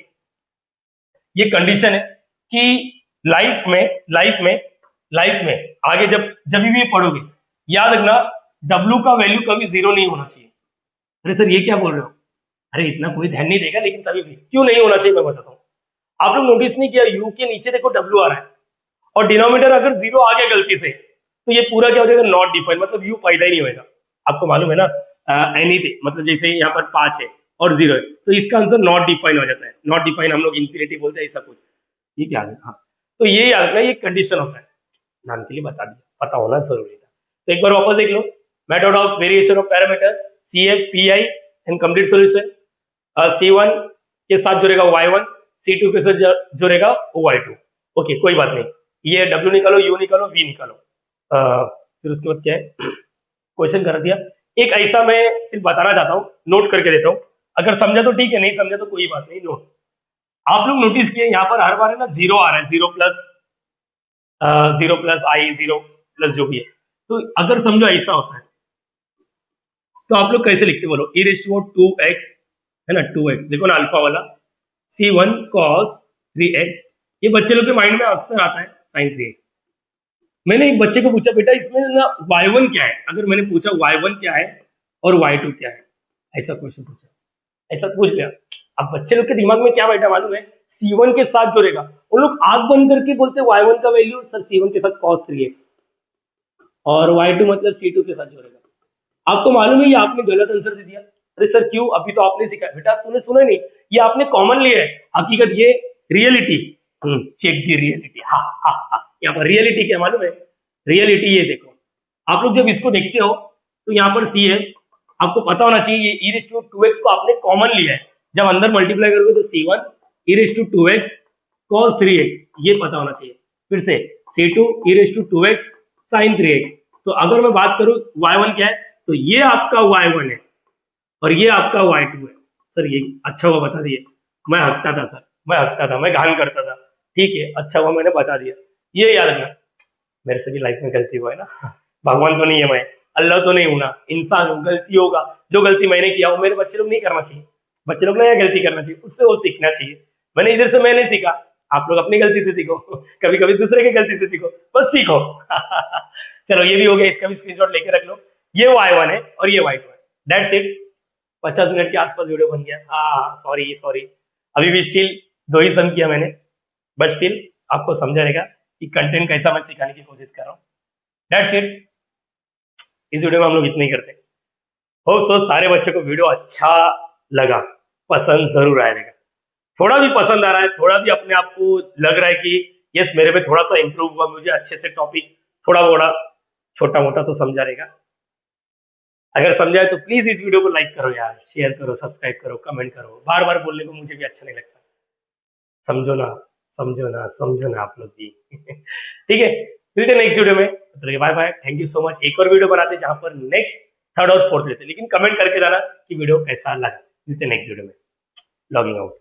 ये कंडीशन है कि लाइफ में आगे जब भी पढ़ोगे, याद रखना W का वैल्यू कभी 0 नहीं होना चाहिए। अरे सर ये क्या बोल रहे हो, अरे इतना कोई ध्यान नहीं देगा, लेकिन तभी भी क्यों नहीं होना चाहिए मैं बताता हूँ। आप लोग नोटिस नहीं किया, यू के नीचे देखो W आ रहा है, और डिनोमिनेटर अगर 0 आ गया गलती से, तो ये पूरा क्या हो जाएगा, नॉट डिफाइंड, मतलब यू पैदा ही नहीं होगा। आपको मालूम है ना, एनीथिंग मतलब जैसे यहाँ पर 5 है और 0 है, तो इसका आंसर नॉट डिफाइन हो जाता है, नॉट डिफाइन हम लोग इंफिनिटी बोलते हैं, ऐसा कुछ, ये क्या है, हाँ, तो ये याद रखना, ये कंडीशन होता है, नाम के लिए बता दिया, पता होना जरूरी था। तो एक बार वापस देख लो, method of variation of parameter CF PI and complete solution, C1 के साथ जुड़ेगा Y1, C2 के साथ जुड़ेगा Y2, ओके कोई बात नहीं, ये W निकालो, U निकालो, V निकालो, फिर उसके बाद क्या है, क्वेश्चन कर दिया। एक ऐसा मैं सिर्फ बताना चाहता हूँ, नोट करके देता हूँ, अगर समझा तो ठीक है, नहीं समझा तो कोई बात नहीं, नोट। आप लोग नोटिस किए यहाँ पर हर बार है ना 0 आ रहा है, 0 प्लस I, 0 प्लस जो भी है, तो अगर समझो ऐसा होता है तो आप लोग कैसे लिखते बोलो, e⁻²2x है ना, 2x देखो ना अल्फा वाला, C1 cos 3x, ये बच्चे लोग के माइंड में अक्सर आता है sin 3x। मैंने एक बच्चे को पूछा, बेटा इसमें ना y1 क्या है, अगर मैंने पूछा y1 क्या है और y2 क्या है, ऐसा क्वेश्चन पूछा, ऐसा पूछ लिया, अब बच्चे लोग के दिमाग में क्या बैठा मालूम है, C1 के साथ जोड़ेगा। उन लोग आंख बंद करके बोलते y1 का वैल्यू सर C1 के साथ cos 3x और y2 मतलब C2 के साथ जोड़ेगा। आपको मालूम है ये आपने गलत आंसर दे दिया। अरे सर क्यों, अभी तो आपने सीखा। बेटा तूने सुना नहीं, ये आपने कॉमन लिया है, हकीकत ये रियलिटी। चेक दी रियलिटी। हाँ हाँ हाँ, यहाँ पर रियलिटी क्या मालूम है? रियलिटी ये देखो, आप लोग जब इसको देखते हो तो यहाँ पर C है, आपको पता होना चाहिए ये e⁻²x को आपने कॉमन लिया है, जब अंदर मल्टीप्लाई करोगे तो C1 e⁻²x cos 3x, ये पता होना चाहिए। फिर से C2 e⁻²x sin 3x। तो अगर मैं बात करूं y1 क्या है, तो ये आपका y1 है और ये आपका y2 है। सर ये अच्छा हुआ बता दिए, मैं हकता था सर, मैं हकता था, मैं घान करता था। ठीक है, अच्छा हुआ मैंने बता दिया। ये याद रखना, मेरे से भी लाइफ में गलती हुआ है ना, भगवान तो नहीं है मैं, अल्लाह तो नहीं हूं ना, इंसान हूं, गलती होगा। जो गलती मैंने किया वो मेरे बच्चे लोग नहीं करना चाहिए, बच्चे लोग ना गलती करना चाहिए, उससे वो सीखना चाहिए। मैंने इधर से मैंने सीखा, आप लोग अपनी गलती से सीखो, कभी कभी दूसरे की गलती से सीखो, बस सीखो। चलो ये भी हो गया, इसका भी स्क्रीनशॉट लेके रख लो। ये y1 है और ये y2 है, दैट्स इट। 50 मिनट के आसपास वीडियो बन गया। हाँ सॉरी सॉरी, अभी भी स्टिल 2 ही सम किया मैंने, बट स्टिल आपको समझा रहेगा कि कंटेंट कैसा मैं सिखाने की कोशिश कर रहा हूँ। दैट्स इट, इस वीडियो में हम लोग इतना ही करते हैं। होप सो सारे बच्चों को वीडियो अच्छा लगा, पसंद जरूर आएगा। थोड़ा भी पसंद आ रहा है, थोड़ा भी अपने आप को लग रहा है कि यस मेरे पे थोड़ा सा इंप्रूव हुआ, मुझे अच्छे से टॉपिक थोड़ा मोड़ा छोटा मोटा तो समझा रहेगा। अगर समझा है तो प्लीज इस वीडियो को लाइक करो यार, शेयर करो, सब्सक्राइब करो, कमेंट करो। बार बार बोलने को मुझे भी अच्छा नहीं लगता। समझो ना, समझो ना, समझो ना आप लोग भी। ठीक है, मिलते नेक्स्ट वीडियो में, bye bye, thank you so much. एक और वीडियो बनाते जहां पर नेक्स्ट थर्ड और फोर्थ लेते, लेकिन कमेंट करके जाना कि वीडियो कैसा लगा। मिलते नेक्स्ट वीडियो में, लॉगिंग आउट।